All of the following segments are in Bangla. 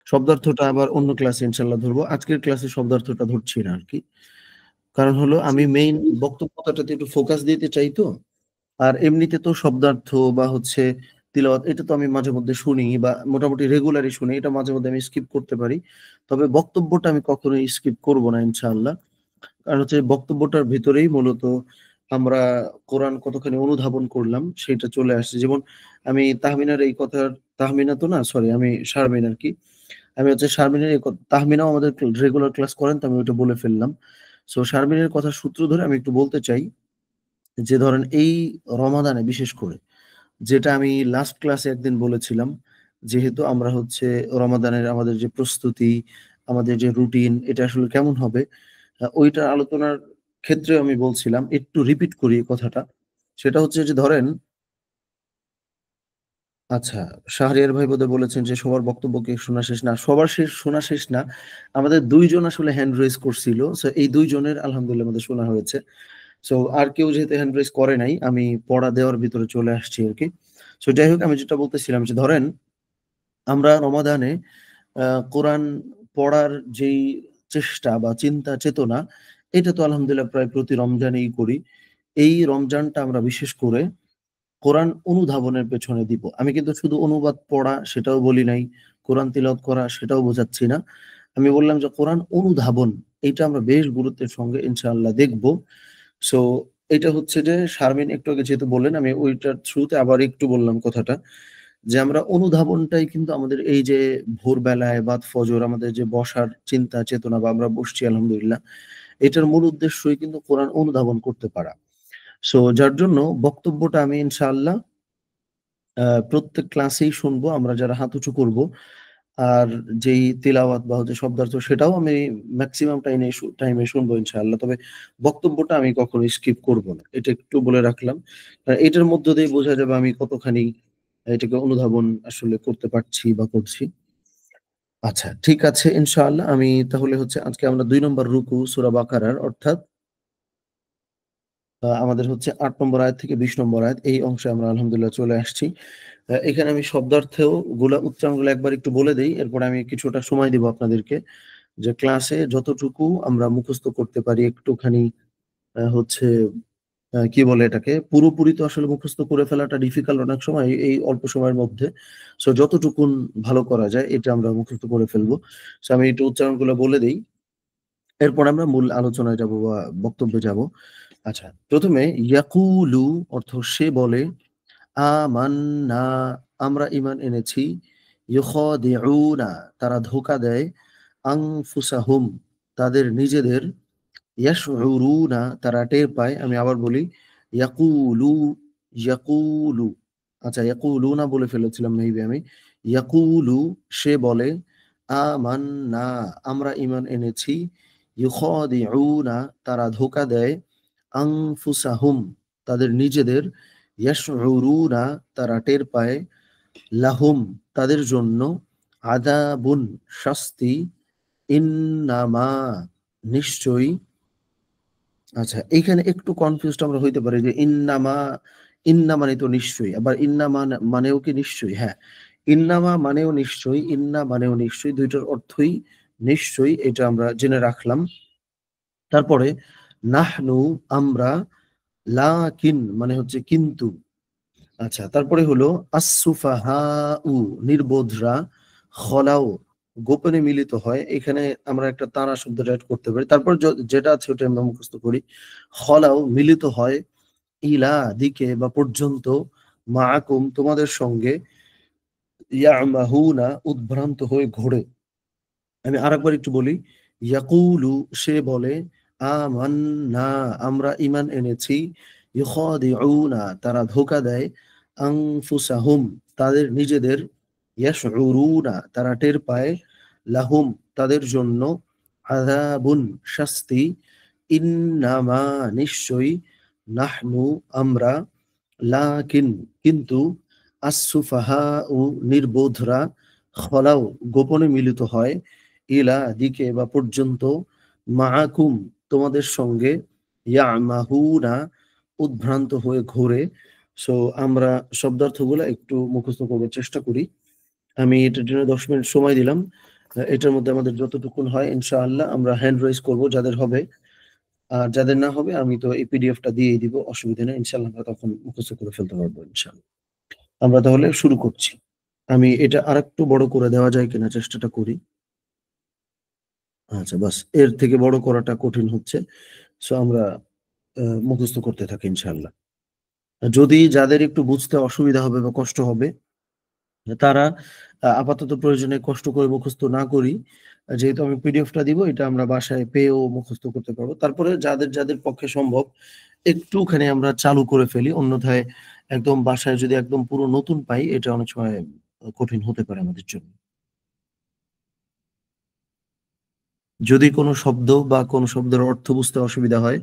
শব্দার্থটা আবার অন্য ক্লাসে ইনশাল্লাহ ধরবো, আজকের ক্লাসে শব্দার্থটা ধরছি না আর কি। কারণ হলো আমি মেইন বক্তব্যটাতে একটু ফোকাস দিতে চাই তো। আর এমনিতে তো শব্দার্থ বা হচ্ছে তিলাওয়াত এটা তো আমি মাঝে মধ্যে শুনি বা মোটামুটি রেগুলারই শুনি, এটা মাঝে মধ্যে আমি স্কিপ করতে পারি। তবে বক্তব্যটা আমি কখনোই স্কিপ করব না ইনশাআল্লাহ। কারণ হচ্ছে বক্তব্যটার ভিতরেই মূলত আমরা কোরআন কতখানি অনুধাবন করলাম সেটা চলে আসছে। যেমন আমি তাহমিনার এই কথার, তাহমিনা তো না, সরি, আমি শারমিন আর কি। আমি হচ্ছে শারমিনের তাহমিনাও আমাদের রেগুলার ক্লাস করেন, তো আমি ওইটা বলে ফেললাম। সো শারমিনের কথার সূত্র ধরে আমি একটু বলতে চাই যে ধরেন এই রমাদানে বিশেষ করে, যেটা আমি লাস্ট ক্লাসে একদিন বলেছিলাম, যেহেতু আমরা হচ্ছে রমাদানের আমাদের যে প্রস্তুতি, আমাদের যে রুটিন, এটা আসলে কেমন হবে, ওইটার আলোচনার ক্ষেত্রে আমি বলছিলাম, একটু রিপিট করি এই কথাটা। সেটা হচ্ছে যে ধরেন, আচ্ছা, শাহরিয়ার ভাই বোধহয় বলেছেন যে সবার বক্তব্যকে শোনা শেষ না, সবার শেষ শোনা শেষ না। আমাদের দুইজন আসলে হ্যান্ড রেজ করছিল, সো এই দুইজনের আলহামদুলিল্লাহ আমাদের শোনা হয়েছে। সো আর কেউ যেহেতু হ্যান্ড রেজ করে নাই, আমি পড়া দেওয়ার ভিতরে চলে আসছি আর কি। সো যাই হোক, আমি যেটা বলতেছিলাম যে ধরেন আমরা রমাদানে কোরআন পড়ার যেই চেষ্টা বা চিন্তা চেতনা, এটা তো আলহামদুলিল্লাহ প্রায় প্রতি রমজানেই করি। এই রমজানটা আমরা বিশেষ করে কোরআন অনুধাবনের পেছনে দিব। আমি কিন্তু শুধু অনুবাদ পড়া সেটাও বলি নাই, কোরআন তিলাওয়াত করা সেটাও বোঝাচ্ছি না। আমি বললাম যে কোরআন অনুধাবন, এটা আমরা বেশ গুরুত্বের সঙ্গে ইনশাআল্লাহ দেখব। সো এটা হচ্ছে যে শারমিন একটু আগে যেহেতু বললেন, আমি ওইটার থ্রুতে আবার একটু বললাম কথাটা, যে আমরা অনুধাবনটাই কিন্তু আমাদের এই যে ভোরবেলায় বাদ ফজর আমাদের যে বসার চিন্তা চেতনা বা আমরা বসছি আলহামদুলিল্লাহ, এটার মূল উদ্দেশ্যই কিন্তু কোরআন অনুধাবন করতে পারা। সো যার জন্য বক্তব্যটা আমি ইনশাআল্লাহ প্রত্যেক ক্লাসেই শুনবো আমরা যারা হাত উঁচু করব। আর যেই তিলাওয়াত বা হচ্ছে শব্দার্থ সেটাও আমি ম্যাক্সিমাম টাইমে শুনবো ইনশাআল্লাহ। তবে বক্তব্যটা আমি কখনো স্কিপ করব না, এটা একটু বলে রাখলাম। এটার মধ্য দিয়ে বোঝা যাবে আমি কতখানি এটাকে অনুধাবন আসলে করতে পারছি বা করছি। আচ্ছা, ঠিক আছে ইনশাআল্লাহ। আমি তাহলে হচ্ছে আজকে আমরা ২ নম্বর রুকু সূরা বাকারার, অর্থাৎ আমাদের হচ্ছে ৮ নম্বর আয়াত থেকে ২০ নম্বর আয়াত, এই অংশে আমরা আলহামদুলিল্লাহ চলে আসছি। এখানে আমি শব্দার্থেও উচ্চারণগুলো একবার একটু বলে দেই, এরপরে আমি কিছুটা সময় দিব আপনাদেরকে, যে ক্লাসে যতটুকু আমরা মুখস্থ করতে পারি একটুখানি হচ্ছে কি বলে এটাকে, পুরোপুরি তো আসলে মুখস্থ করে ফেলাটা ডিফিকাল্ট অনেক সময় এই অল্প সময়ের মধ্যে। সো যতটুকুন ভালো করা যায় এটা আমরা মুখস্থ করে ফেলবো। সো আমি একটু উচ্চারণগুলো বলে দেই, এরপর আমরা মূল আলোচনায় যাব বা বক্তব্যে যাব। আচ্ছা, প্রথমে ইয়াকুলু অর্থ সে বলে, আমান্না আমরা ঈমান এনেছি, ইউখাদিউনা তারা ধোঁকা দেয়, আনফুসাহুম তাদের নিজেদের, ইয়াশউরুনা তারা টের পায়। আমি আবার বলি, ইয়াকুলু ইয়াকুলু, আচ্ছা ইয়াকুলুনা বলে ফেলেছিলাম মেবি আমি। ইয়াকুলু সে বলে, আমান্না আমরা ঈমান এনেছি, ইউখাদিউনা তারা ধোঁকা দেয়, আনফুসাহুম তাদের নিজেদের, ইয়াশউরুনা তারা টের পায়, লাহুম তাদের জন্য, আযাবুন শাস্তি, ইন্নামা নিশ্চয়ই। আচ্ছা, এইখানে একটু কনফিউজড আমরা হইতে পারি যে ইন্নামা, ইন্না মানে তো নিশ্চয়ই, আবার ইন্না মানেও কি নিশ্চয়ই? হ্যাঁ, ইন্নামা মানেও নিশ্চয়ই, ইন্না মানেও নিশ্চয়ই, দুইটার অর্থই নিশ্চয়ই, এটা আমরা জেনে রাখলাম। তারপরে নাহনু আমরা, লাকিন মানে হচ্ছে কিন্তু। আচ্ছা, তারপরে হলো আসসুফাহাউ নির্বোধরা, খলাও গোপনে মিলিত হয়। এখানে আমরা একটা তারা শব্দটা অ্যাড করতে পারি। তারপর যেটা আছে ওটা আমরা মুখস্থ করি। খলাও মিলিত হয়, ইলা দিকে বা পর্যন্ত, মাআকুম তোমাদের সঙ্গে, ইয়ামাহুনা উদ্ভ্রান্ত হয়ে ঘোরে। আমি আরেকবার একটু বলি, ইয়াকুলু সে বলে, আমান্না আমরা ঈমান এনেছি, ইউখাদিউনা তারা ধোঁকা দেয়, আনফুসাহুম তাদের নিজেদের, ইয়াশউরুনা তারা টের পায়, লাহুম তাদের জন্য, আযাবুন শাস্তি, ইন্নামা নিশ্চয়ই, নাহনু আমরা, লাকিন কিন্তু, আসসুফাহাউ নির্বোধরা, খলাও গোপনে মিলিত হয়, ইলা দিকে বা পর্যন্ত, মাআকুম তোমাদের সঙ্গে, ইয়ামাহুনা উদ্ভ্রান্ত হয়ে ঘোরে। সো আমরা শব্দার্থগুলো একটু মুখস্থ করার চেষ্টা করি। আমি এটার জন্য 10 মিনিট সময় দিলাম। এটার মধ্যে আমাদের যতটুকুন হয় ইনশাআল্লাহ আমরা হ্যান্ড রাইজ করব যাদের হবে। আর যাদের না হবে আমি তো এই পিডিএফটা দিয়েই দিব, অসুবিধা নেই। ইনশাআল্লাহ আমরা তখন মুখস্থ করে ফেলতে পারবো ইনশাআল্লাহ। আমরা তাহলে শুরু করছি। আমি এটা আরেকটু বড় করে দেওয়া যায় কিনা চেষ্টাটা করি। আচ্ছা, বাস এর থেকে বড় করাটা কঠিন হচ্ছে। সো আমরা মুখস্থ করতে থাকি ইনশাআল্লাহ। যদি যাদের একটু বুঝতে অসুবিধা হবে বা কষ্ট হবে তারা আপাতত প্রয়োজনে কষ্ট করে মুখস্থ না করি। যেহেতু আমি পিডিএফটা দিব এটা আমরা বাসায় পেয়েও মুখস্থ করতে পারবো। তারপরে যাদের যাদের পক্ষে সম্ভব একটুখানি আমরা চালু করে ফেলি। অন্যথায় একদম বাসায় যদি একদম পুরো নতুন পাই এটা অনেক সময় কঠিন হতে পারে আমাদের জন্য। যদি কোনো শব্দ বা কোনো শব্দের অর্থ বুঝতে অসুবিধা হয়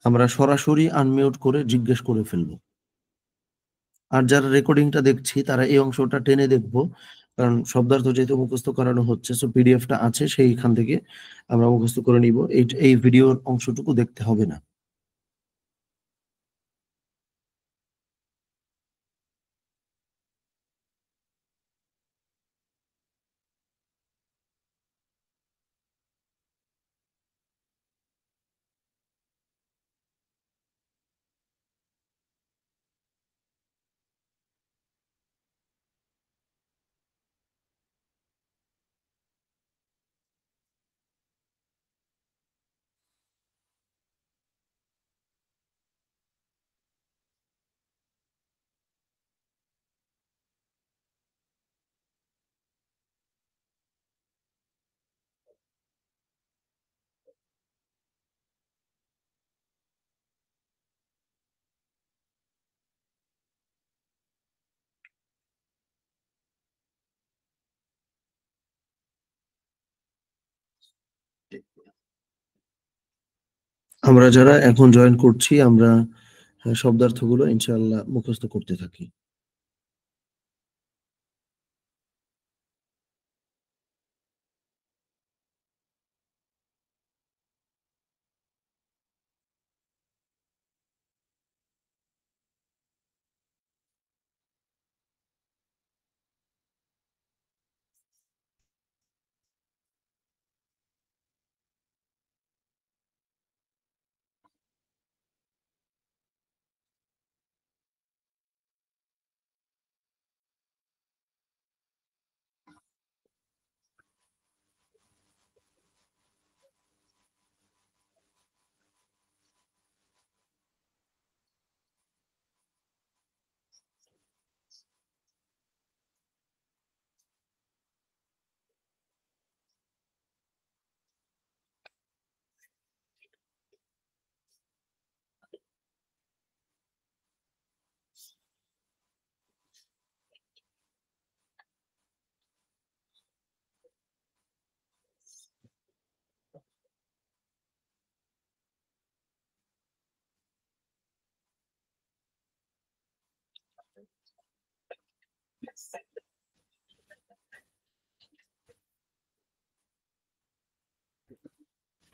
আমরা সরাসরি আনমিউট করে জিজ্ঞেস করে ফেলবো। আর যারা রেকর্ডিংটা দেখছি তারা এই অংশটা টেনে দেখবো, কারণ শব্দার্থ যেহেতু মুখস্থ করানো হচ্ছে সো পিডিএফটা আছে সেইখান থেকে আমরা মুখস্থ করে নিব। এই ভিডিওর অংশটুকু দেখতে হবে না। আমরা যারা এখন জয়েন করছি আমরা শব্দার্থগুলো ইনশাআল্লাহ মুখস্থ করতে থাকি।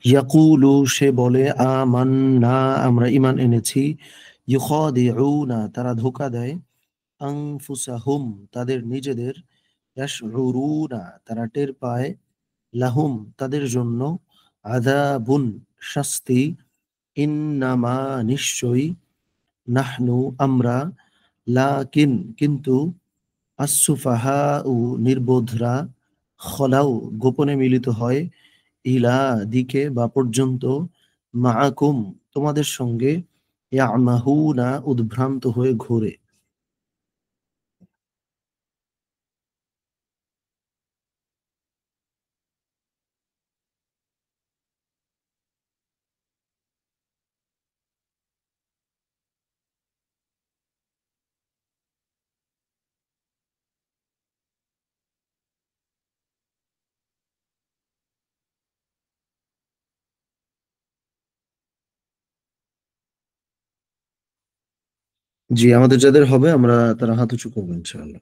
ইয়াকুলু সে বলে আমান্না আমরা ঈমান এনেছি। ইউখাদিউনা তারা ধোঁকা দেয়। আনফুসাহুম তাদের নিজেদের। ইয়াশউরুনা তারা টের পায়। লাহুম তাদের জন্য। আযাবুন শাস্তি। ইন্নামা নিশ্চয়ই। নাহনু আমরা। লাকিন কিন্তু। আসুফাহাউ নির্বোধরা। খলাউ গোপনে মিলিত হয়। ইলা দিকে বা পর্যন্ত। মাআকুম তোমাদের সঙ্গে। ইয়ামাহুনা উদ্ভ্রান্ত হয়ে ঘোরে। জি, আমাদের যাদের হবে আমরা তারা হাত উঁচু করবো ইনশাআল্লাহ।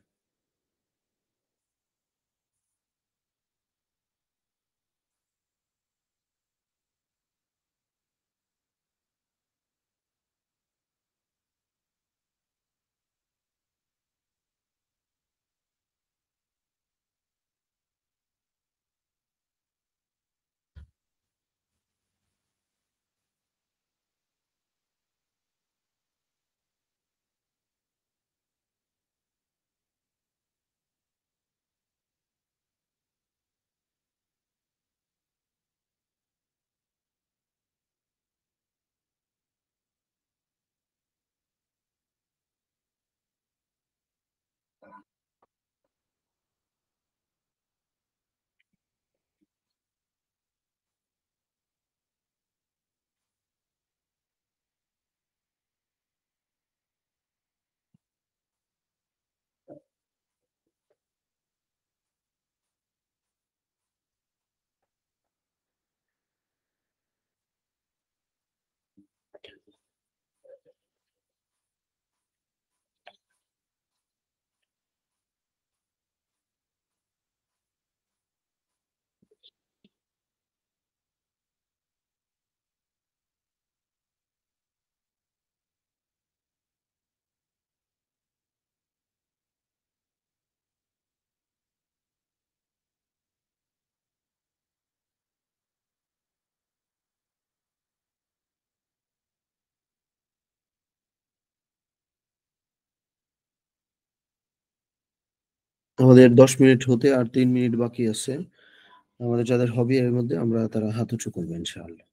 আমাদের 10 মিনিট হতে আর 3 মিনিট বাকি আছে। আমাদের যাদের হবে এর মধ্যে আমরা তারা হাত উঁচু করবো ইনশাআল্লাহ।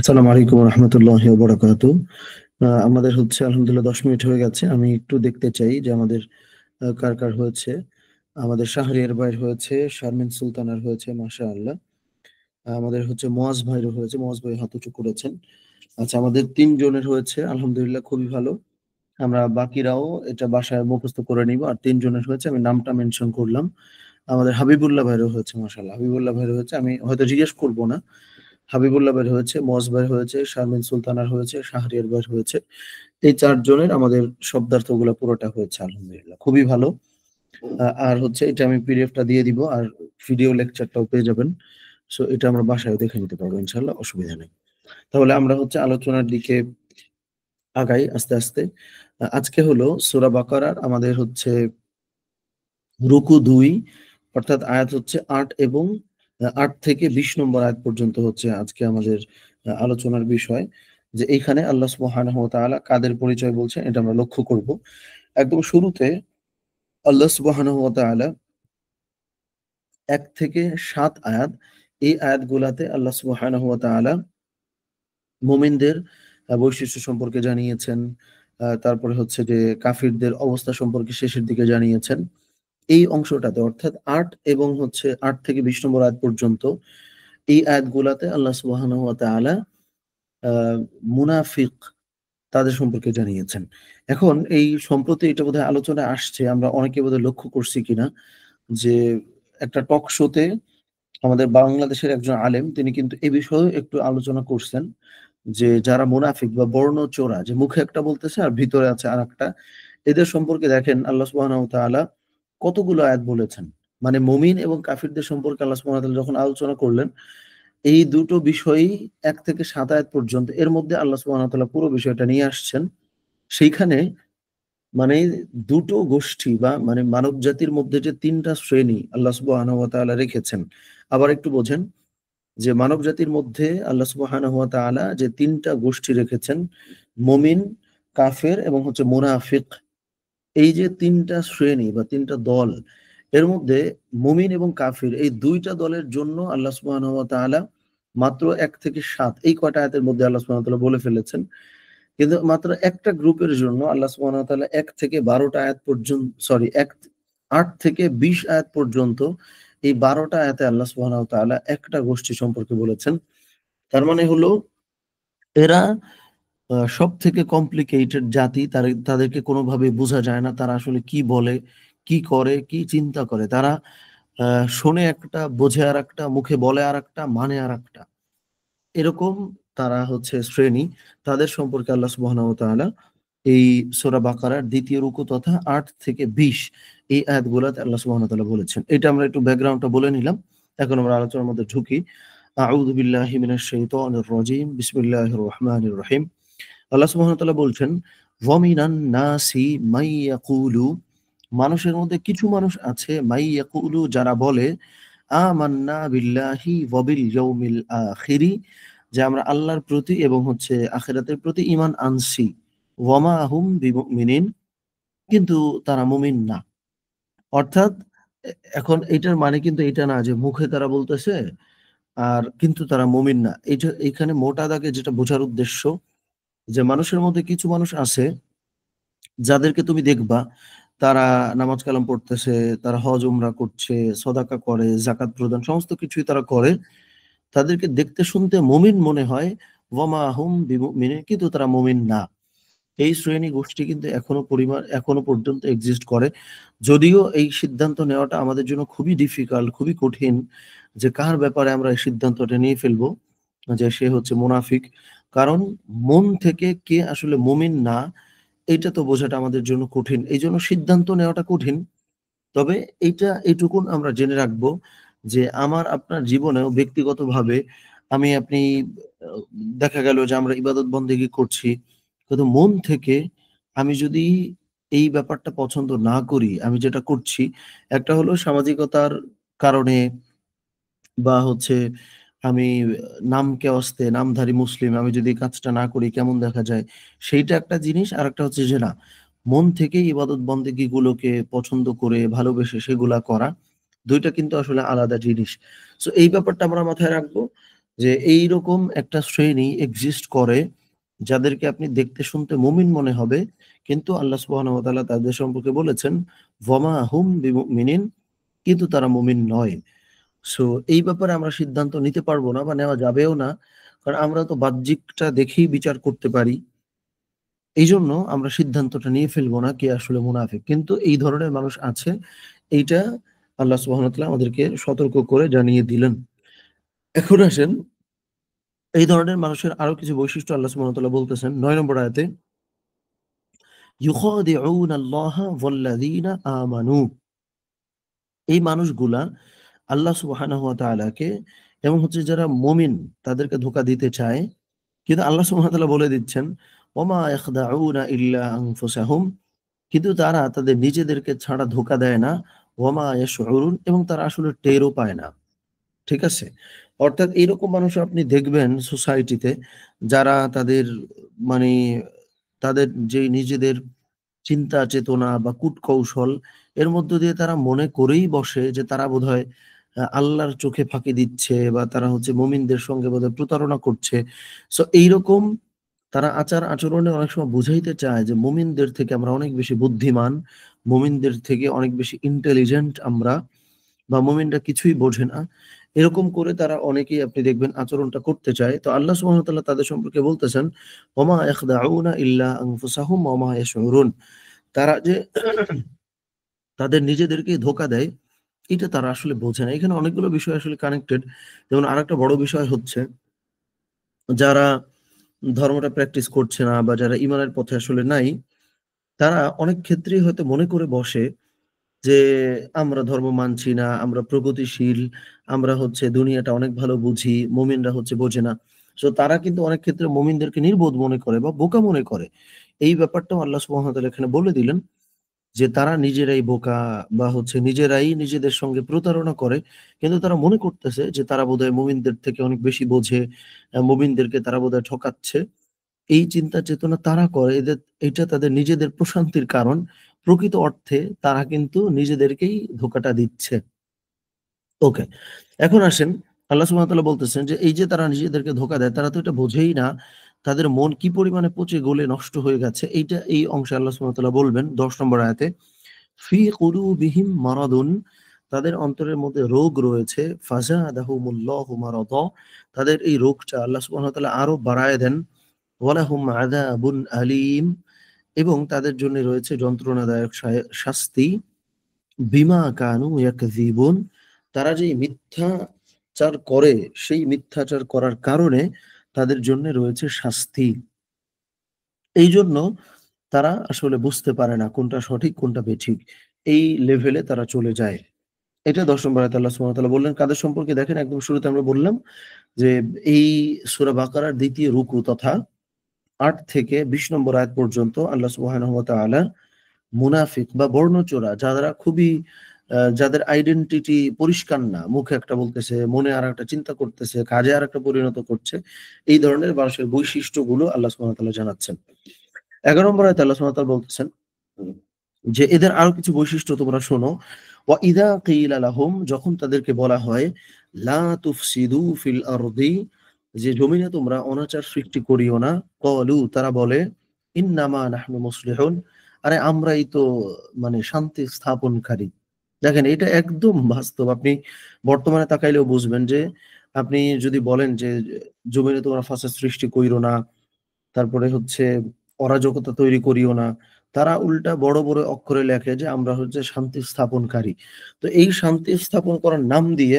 আসসালামু আলাইকুম রহমতুল্লাহ বরাকাতু। আমাদের হচ্ছে আলহামদুলিল্লাহ 10 মিনিট হয়ে গেছে। আমি একটু দেখতে চাই যে আমাদের কার কার হয়েছে। আমাদের শাহরিয়ার ভাইয়ের হয়েছে, শারমিন সুলতানার হয়েছে, মাশা আল্লাহ। আমাদের হচ্ছে মোয়াজ ভাইয়েরও হয়েছে, মোয়াজ ভাই হাত উঁচু করেছেন। আচ্ছা, আমাদের 3 জনের হয়েছে, আলহামদুলিল্লাহ খুবই ভালো। আমরা বাকিরাও এটা বাসায় মুখস্থ করে নিব। আর 3 জনের হয়েছে, আমি নামটা মেনশন করলাম। আমাদের হাবিবুল্লাহ ভাইয়েরও হয়েছে, মাশাআল্লাহ হাবিবুল্লাহ ভাইয়েরও হয়েছে। আমি হয়তো জিজ্ঞেস করবো না। হাবিবুল্লাহ ভাইয়ের হয়েছে, মোয়াজ ভাইয়ের হয়েছে, শারমিন সুলতানার হয়েছে, শাহরিয়ার ভাইয়ের হয়েছে। এই 4 জনের আমাদের শব্দার্থগুলো পুরোটা হয়েছে, আলহামদুলিল্লাহ খুবই ভালো। আর হচ্ছে এটা আমি পিডিএফটা দিয়ে দিব, আর ভিডিও লেকচারটাও পেয়ে যাবেন। সো এটা আমরা বাসায় দেখে নিতে পারবো ইনশাল্লাহ, অসুবিধা নেই। তাহলে আমরা হচ্ছে আলোচনার দিকে আগাই আস্তে আস্তে। আজকে হলো সূরা বাকারার আমাদের হচ্ছে রুকু 2, অর্থাৎ আয়াত হচ্ছে 8 এবং 8 থেকে 20 নম্বর আয়াত পর্যন্ত হচ্ছে আজকে আমাদের আলোচনার বিষয়। যে এইখানে আল্লাহ সুবহানাহু ওয়া তাআলা কাদের পরিচয় বলছেন এটা আমরা লক্ষ্য করব। একদম শুরুতে আল্লাহ সুবহানাহু ওয়া তাআলা 1 থেকে 7 আয়াত, এই আয়াতগুলাতে আল্লাহ সুবহানাহু ওয়া তাআলা মুমিনদের বৈশিষ্ট্য সম্পর্কে জানিয়েছেন। তারপরে হচ্ছে যে কাফিরদের অবস্থা সম্পর্কে শেষের দিকে জানিয়েছেন। এই অংশটাতে অর্থাৎ ৮ এবং হচ্ছে ৮ থেকে ২০ নম্বর আয়াত পর্যন্ত এই আয়াতগুলাতে আল্লাহ সুবহানাহু ওয়া তাআলা আ মুনাফিক তাদের সম্পর্কে জানিয়েছেন। এখন এই সম্প্রতি এটা বোধহয় আলোচনায় আসছে, আমরা অনেকে বোধহয় লক্ষ্য করছি কিনা যে একটা টক শোতে আমাদের বাংলাদেশের একজন আলেম তিনি কিন্তু এ বিষয়েও একটু আলোচনা করছেন যে যারা মুনাফিক বা বর্ণচোরা, যে মুখে একটা বলতেছে আর ভিতরে আছে আরেকটা, এদের সম্পর্কে দেখেন আল্লাহ সুবহানাহু ওয়া তাআলা কতগুলো আয়াত বলেছেন। মানে মুমিন এবং কাফিরদের সম্পর্কে আল্লাহ সুবহানাহু ওয়া তাআলা যখন আলোচনা করলেন, এই দুটো বিষয়ই ১ থেকে ৭ আয়াত পর্যন্ত এর মধ্যে আল্লাহ সুবহানাহু ওয়া তাআলা পুরো বিষয়টা নিয়ে আসছেন। সেইখানে মানে দুটো গোষ্ঠী বা মানে মানব জাতির মধ্যে যে ৩ টা শ্রেণী আল্লাহ সুবহানাহু ওয়া তাআলা রেখেছেন। আবার একটু বোঝেন যে মানব জাতির মধ্যে আল্লাহ সুবহানাহু ওয়া তাআলা যে ৩ টা গোষ্ঠী রেখেছেন, মুমিন, কাফের এবং হচ্ছে মুনাফিক। এই যে ৩ টা শ্রেণী বা ৩ টা দল, এর মধ্যে মুমিন এবং কাফির এই ২ টা দলের জন্য আল্লাহ সুবহানাহু ওয়া তাআলা মাত্র ১ থেকে ৭ এই কয়টা আয়াতের মধ্যে আল্লাহ সুবহানাহু ওয়া তাআলা বলে ফেলেছেন কিন্তু মাত্র একটা গ্রুপের জন্য আল্লাহ সুবহানাহু ওয়া তাআলা ১ থেকে ১২টা আয়াত পর্যন্ত, সরি ৮ থেকে ২০ আয়াত পর্যন্ত, এই ১২টা আয়াতে আল্লাহ সুবহানাহু ওয়া তাআলা একটা গোষ্ঠী সম্পর্কে বলেছেন। তার মানে হলো এরা সবথেকে কমপ্লিকেটেড জাতি। তাদেরকে কোনোভাবে বোঝা যায় না তারা আসলে কি বলে, কি করে, কি চিন্তা করে। তারা আ শোনে একটা, বোঝে আরেকটা, মুখে বলে আরেকটা, মানে আরেকটা। এরকম তারা হচ্ছে শ্রেণী। তাদের সম্পর্কে আল্লাহ সুবহানাহু ওয়া তাআলা এই সূরা বাকারার ২য় রুকু তথা ৮ থেকে ২০ এই আয়াতগুলাতে আল্লাহ সুবহানাহু ওয়া তাআলা বলেছেন। এটা আমরা একটু ব্যাকগ্রাউন্ডটা বলে নিলাম। এখন আমরা আলোচনার মধ্যে ঢুকি। আউযু বিল্লাহি মিনাশ শাইতানির রাজীম। বিসমিল্লাহির রহমানির রহিম। আল্লাহ সুবহানাহু ওয়া তাআলা বলছেন, "ওয়া মিনান নাসি মাই ইয়াকুলু", মানুষের মধ্যে কিছু মানুষ আছে মাই ইয়াকুলু যারা বলে, আমান্না বিল্লাহি ওয়া বিল ইয়াউমিল আখিরি, যে আমরা আল্লাহর প্রতি এবং হচ্ছে আখিরাতের প্রতি ঈমান আনছি। ওয়া মা হুম বিমুমিনিন, কিন্তু তারা মুমিন না। অর্থাৎ এ এখন এটার মানে কিন্তু এটা না যে মুখে তারা বলতেছে আর কিন্তু তারা মুমিন না। এইখানে মোটা দাগে যেটা বোঝার উদ্দেশ্য, যে মানুষের মধ্যে কিছু মানুষ আছে যাদেরকে তুমি দেখবা তারা নামাজ কালাম পড়তেছে, তারা হজ উমরা করছে, সদাকা করে, যাকাত প্রদান সমস্ত কিছুই তারা করে। তাদেরকে দেখতে শুনতে মুমিন মনে হয়, ওয়ামা হুম বিমুমিনিন, কিন্তু তারা মুমিন না। এই শ্রেণী গোষ্ঠী কিন্তু এখনো পর্যন্ত এক্সিস্ট করে। যদিও এই সিদ্ধান্ত নেওয়াটা আমাদের জন্য খুবই ডিফিকাল্ট, খুবই কঠিন, যে কার ব্যাপারে আমরা এই সিদ্ধান্তটা নিয়ে ফেলবো যে সে হচ্ছে মুনাফিক। কারণ মন থেকে কে আসলে মুমিন না, এইটা তো বোঝাটা আমাদের জন্য কঠিন। এইজন্য সিদ্ধান্ত নেওয়াটা কঠিন। তবে এইটুকুন আমরা জেনে রাখবো যে আমার আপনার জীবনেও ব্যক্তিগতভাবে আপনি আ দেখা গেল যে আমরা ইবাদত বন্দেগী করছি। কিন্তু মন থেকে আমি যদি এই ব্যাপারটা পছন্দ না করি, আমি যেটা করছি, একটা হলো সামাজিকতার কারণে, বা হচ্ছে আমি নামকে অস্তে নামধারী মুসলিম, আমি যদি এই কাজটা না করি কেমন দেখা যায়, সেইটা একটা জিনিস। আরেকটা হচ্ছে যে না, মন থেকেই ইবাদত বন্দেগী গুলোকে পছন্দ করে ভালোবেসে সেগুলা করা। ২ টা কিন্তু আসলে আলাদা জিনিস। সো এই ব্যাপারটা আমরা মাথায় রাখবো যে এইরকম একটা শ্রেণী এক্সিস্ট করে যাদেরকে আপনি দেখতে শুনতে মুমিন মনে হবে। কিন্তু আল্লাহ সুবহানাহু ওয়া তাআলা তাদের সম্পর্কে বলেছেন, "ওয়ামা হুম বিমুমিনিন", কিন্তু তারা মুমিন নয়। সো এই ব্যাপারে আমরা সিদ্ধান্ত নিতে পারবো না বা নেওয়া যাবেও না। কারণ আমরা তো বাহ্যিকটা দেখেই বিচার করতে পারি। এইজন্য আমরা সিদ্ধান্তটা নিয়ে ফেলবো না কে আসলে মুনাফিক। কিন্তু এই ধরনের মানুষ আছে। এইটা আল্লাহ সুবহানাহু ওয়া তাআলা আমাদেরকে সতর্ক করে জানিয়ে দিলেন। এখন আসেন, এই ধরনের মানুষের আরো কিছু বৈশিষ্ট্য আল্লাহ সুবহানাহু ওয়া তাআলা বলতেছেন ৯ নম্বর আয়াতে, ইউখাদিউনা আল্লাহা ওয়াল্লাযীনা আমানু। এই মানুষগুলা আল্লাহ সুবহানাহু ওয়া তাআলাকে এবং হচ্ছে যারা মুমিন তাদেরকে ধোঁকা দিতে চায়। কিন্তু আল্লাহ সুবহানাহু ওয়া তাআলা বলে দিচ্ছেন, ওয়ামা ইয়াখদাউনা ইল্লা আনফুসাহুম, কিন্তু তারা তাদের নিজেদেরকে ছাড়া ধোঁকা দেয় না। ওয়ামা ইয়াশউরুন, এবং তারা আসলে টেরও পায় না। ঠিক আছে? অর্থাৎ এইরকম মানুষ আপনি দেখবেন সোসাইটিতে, যারা তাদের মানে তাদের যে নিজেদের চিন্তা চেতনা বা কূটকৌশল, এর মধ্য দিয়ে তারা মনে করেই বসে যে তারা বোধহয় আল্লাহর চোখে ফাঁকি দিচ্ছে, বা তারা হচ্ছে মুমিনদের সঙ্গে বোধহয় প্রতারণা করছে। সো এইরকম তারা আচার-আচরণে অনেক সময় বুঝাইতে চায় যে মুমিনদের থেকে আমরা অনেক বেশি বুদ্ধিমান, মুমিনদের থেকে অনেক বেশি ইন্টেলিজেন্ট আমরা, বা মুমিনরা কিছুই বোঝে না। এরকম করে তারা অনেকেই আপনি দেখবেন আচরণটা করতে চায়। তো আল্লাহ সুবহানাহু ওয়া তাআলা তাদের সম্পর্কে বলতেছেন, ওমা ইয়াখদাউনা ইল্লা আনফুসাহুম ওয়া মা ইয়াশউরুন। তারা যে তাদের নিজেদেরকেই ধোঁকা দেয়, এটা তারা আসলে বোঝে না। এখানে অনেকগুলো বিষয় আসলে কানেক্টেড। যেমন আরেকটা বড় বিষয় হচ্ছে, যারা ধর্মটা প্র্যাকটিস করছে না বা যারা ঈমানের পথে আসলে নাই, তারা অনেক ক্ষেত্রেই হয়তো মনে করে বসে যে আমরা ধর্ম মানছি না, আমরা প্রগতিশীল, আমরা হচ্ছে দুনিয়াটা অনেক ভালো বুঝি, মুমিনরা হচ্ছে বোঝে না। সো তারা কিন্তু অনেক ক্ষেত্রে মুমিনদেরকে নির্বোধ মনে করে বা বোকা মনে করে। এই ব্যাপারটাও আল্লাহ সুবহানাহু ওয়া তাআলা এখানে বলে দিলেন যে তারা নিজেরাই বোকা, বা হচ্ছে নিজেরাই নিজেদের সঙ্গে প্রতারণা করে। কিন্তু তারা মনে করতেছে যে তারা বোধহয় মুমিনদের থেকে অনেক বেশি বোঝে, মুমিনদেরকে তারা বোধহয় ঠকাচ্ছে। এই চিন্তা চেতনা তারা করে, এটা তাদের নিজেদের প্রশান্তির কারণ। প্রকৃত অর্থে তারা কিন্তু নিজেদেরকেই ধোঁকাটা দিচ্ছে। ওকে। এখন আসেন, আল্লাহ সুবহানাহু ওয়া তাআলা বলতেছেন যে এই যে তারা নিজেদেরকে ধোঁকা দেয়, তারা তো এটা বোঝেই না তাদের মন কি পরিমাণে পচে গলে নষ্ট হয়ে গেছে, এইটা এই অংশে আল্লাহ সুবহানাহু ওয়া তাআলা বলবেন 10 নম্বর আয়াতে। ফি কুলুবিহিম মারাদুন, তাদের অন্তরের মধ্যে রোগ রয়েছে। ফাজাদাহুমুল্লাহু মারাদা, তাদের এই রোগটা আল্লাহ সুবহানাহু ওয়া তাআলা আরো বাড়ায় দেন। ওয়ালাহুম আযাবুন আলীম, এবং তাদের জন্য রয়েছে যন্ত্রণাদায়ক শাস্তি। বিমা কানু ইয়াকযিবুন, তারা যে মিথ্যাচার করে, সেই মিথ্যাচার করার কারণে তাদের জন্য রয়েছে শাস্তি। এই জন্য তারা আসলে বুঝতে পারে না কোনটা সঠিক কোনটা বেঠিক, এই লেভেলে তারা চলে যায়। এটা ১০ নম্বর আয়াতে আল্লাহ সুবহানাহু ওয়া তাআলা বললেন কাদের সম্পর্কে। দেখেন একদম শুরুতে আমরা বললাম যে এই সূরা বাকারার ২য় রুকু তথা ৮ থেকে ২০ নম্বর আয়াত পর্যন্ত আল্লাহ সুবহানাহু ওয়া তাআলা মুনাফিক বা বর্ণচোরা, যারা খুবই যাদের আইডেন্টিটি পরিষ্কার না, মুখে একটা বলতেছে, মনে আরেকটা চিন্তা করতেছে, কাজে আরেকটা পরিণত করছে, এই ধরনের মানুষের বৈশিষ্ট্যগুলো আল্লাহ সুবহানাহু ওয়া তাআলা জানাচ্ছেন। ১১ নম্বর আয়াতে আল্লাহ সুবহানাহু ওয়া তাআলা বলতেছেন যে এদের আরো কিছু বৈশিষ্ট্য তোমরা শোনো। ওয়া ইযা কিলা লাহুম, যখন তাদেরকে বলা হয় লা তুফসিদু ফিল আরদি, যে জমিনে তোমরা অনাচার সৃষ্টি করিও না। ক্বালু, তারা বলে ইন্নামা নাহনু মুসলিহুন, আরে আমরাই তো মানে শান্তি স্থাপনকারী। দেখেন এটা একদম বাস্তব। আপনি বর্তমানে তাকাইলেও বুঝবেন যে আপনি যদি বলেন যে জমিনে তোমরা ফাসাদ সৃষ্টি কইরো না, তারপরে হচ্ছে অরাজকতা তৈরি করিও না, তারা উল্টা বড় বড় অক্ষরে লেখে যে আমরা হচ্ছে শান্তি স্থাপনকারী। তো এই শান্তি স্থাপন করার নাম দিয়ে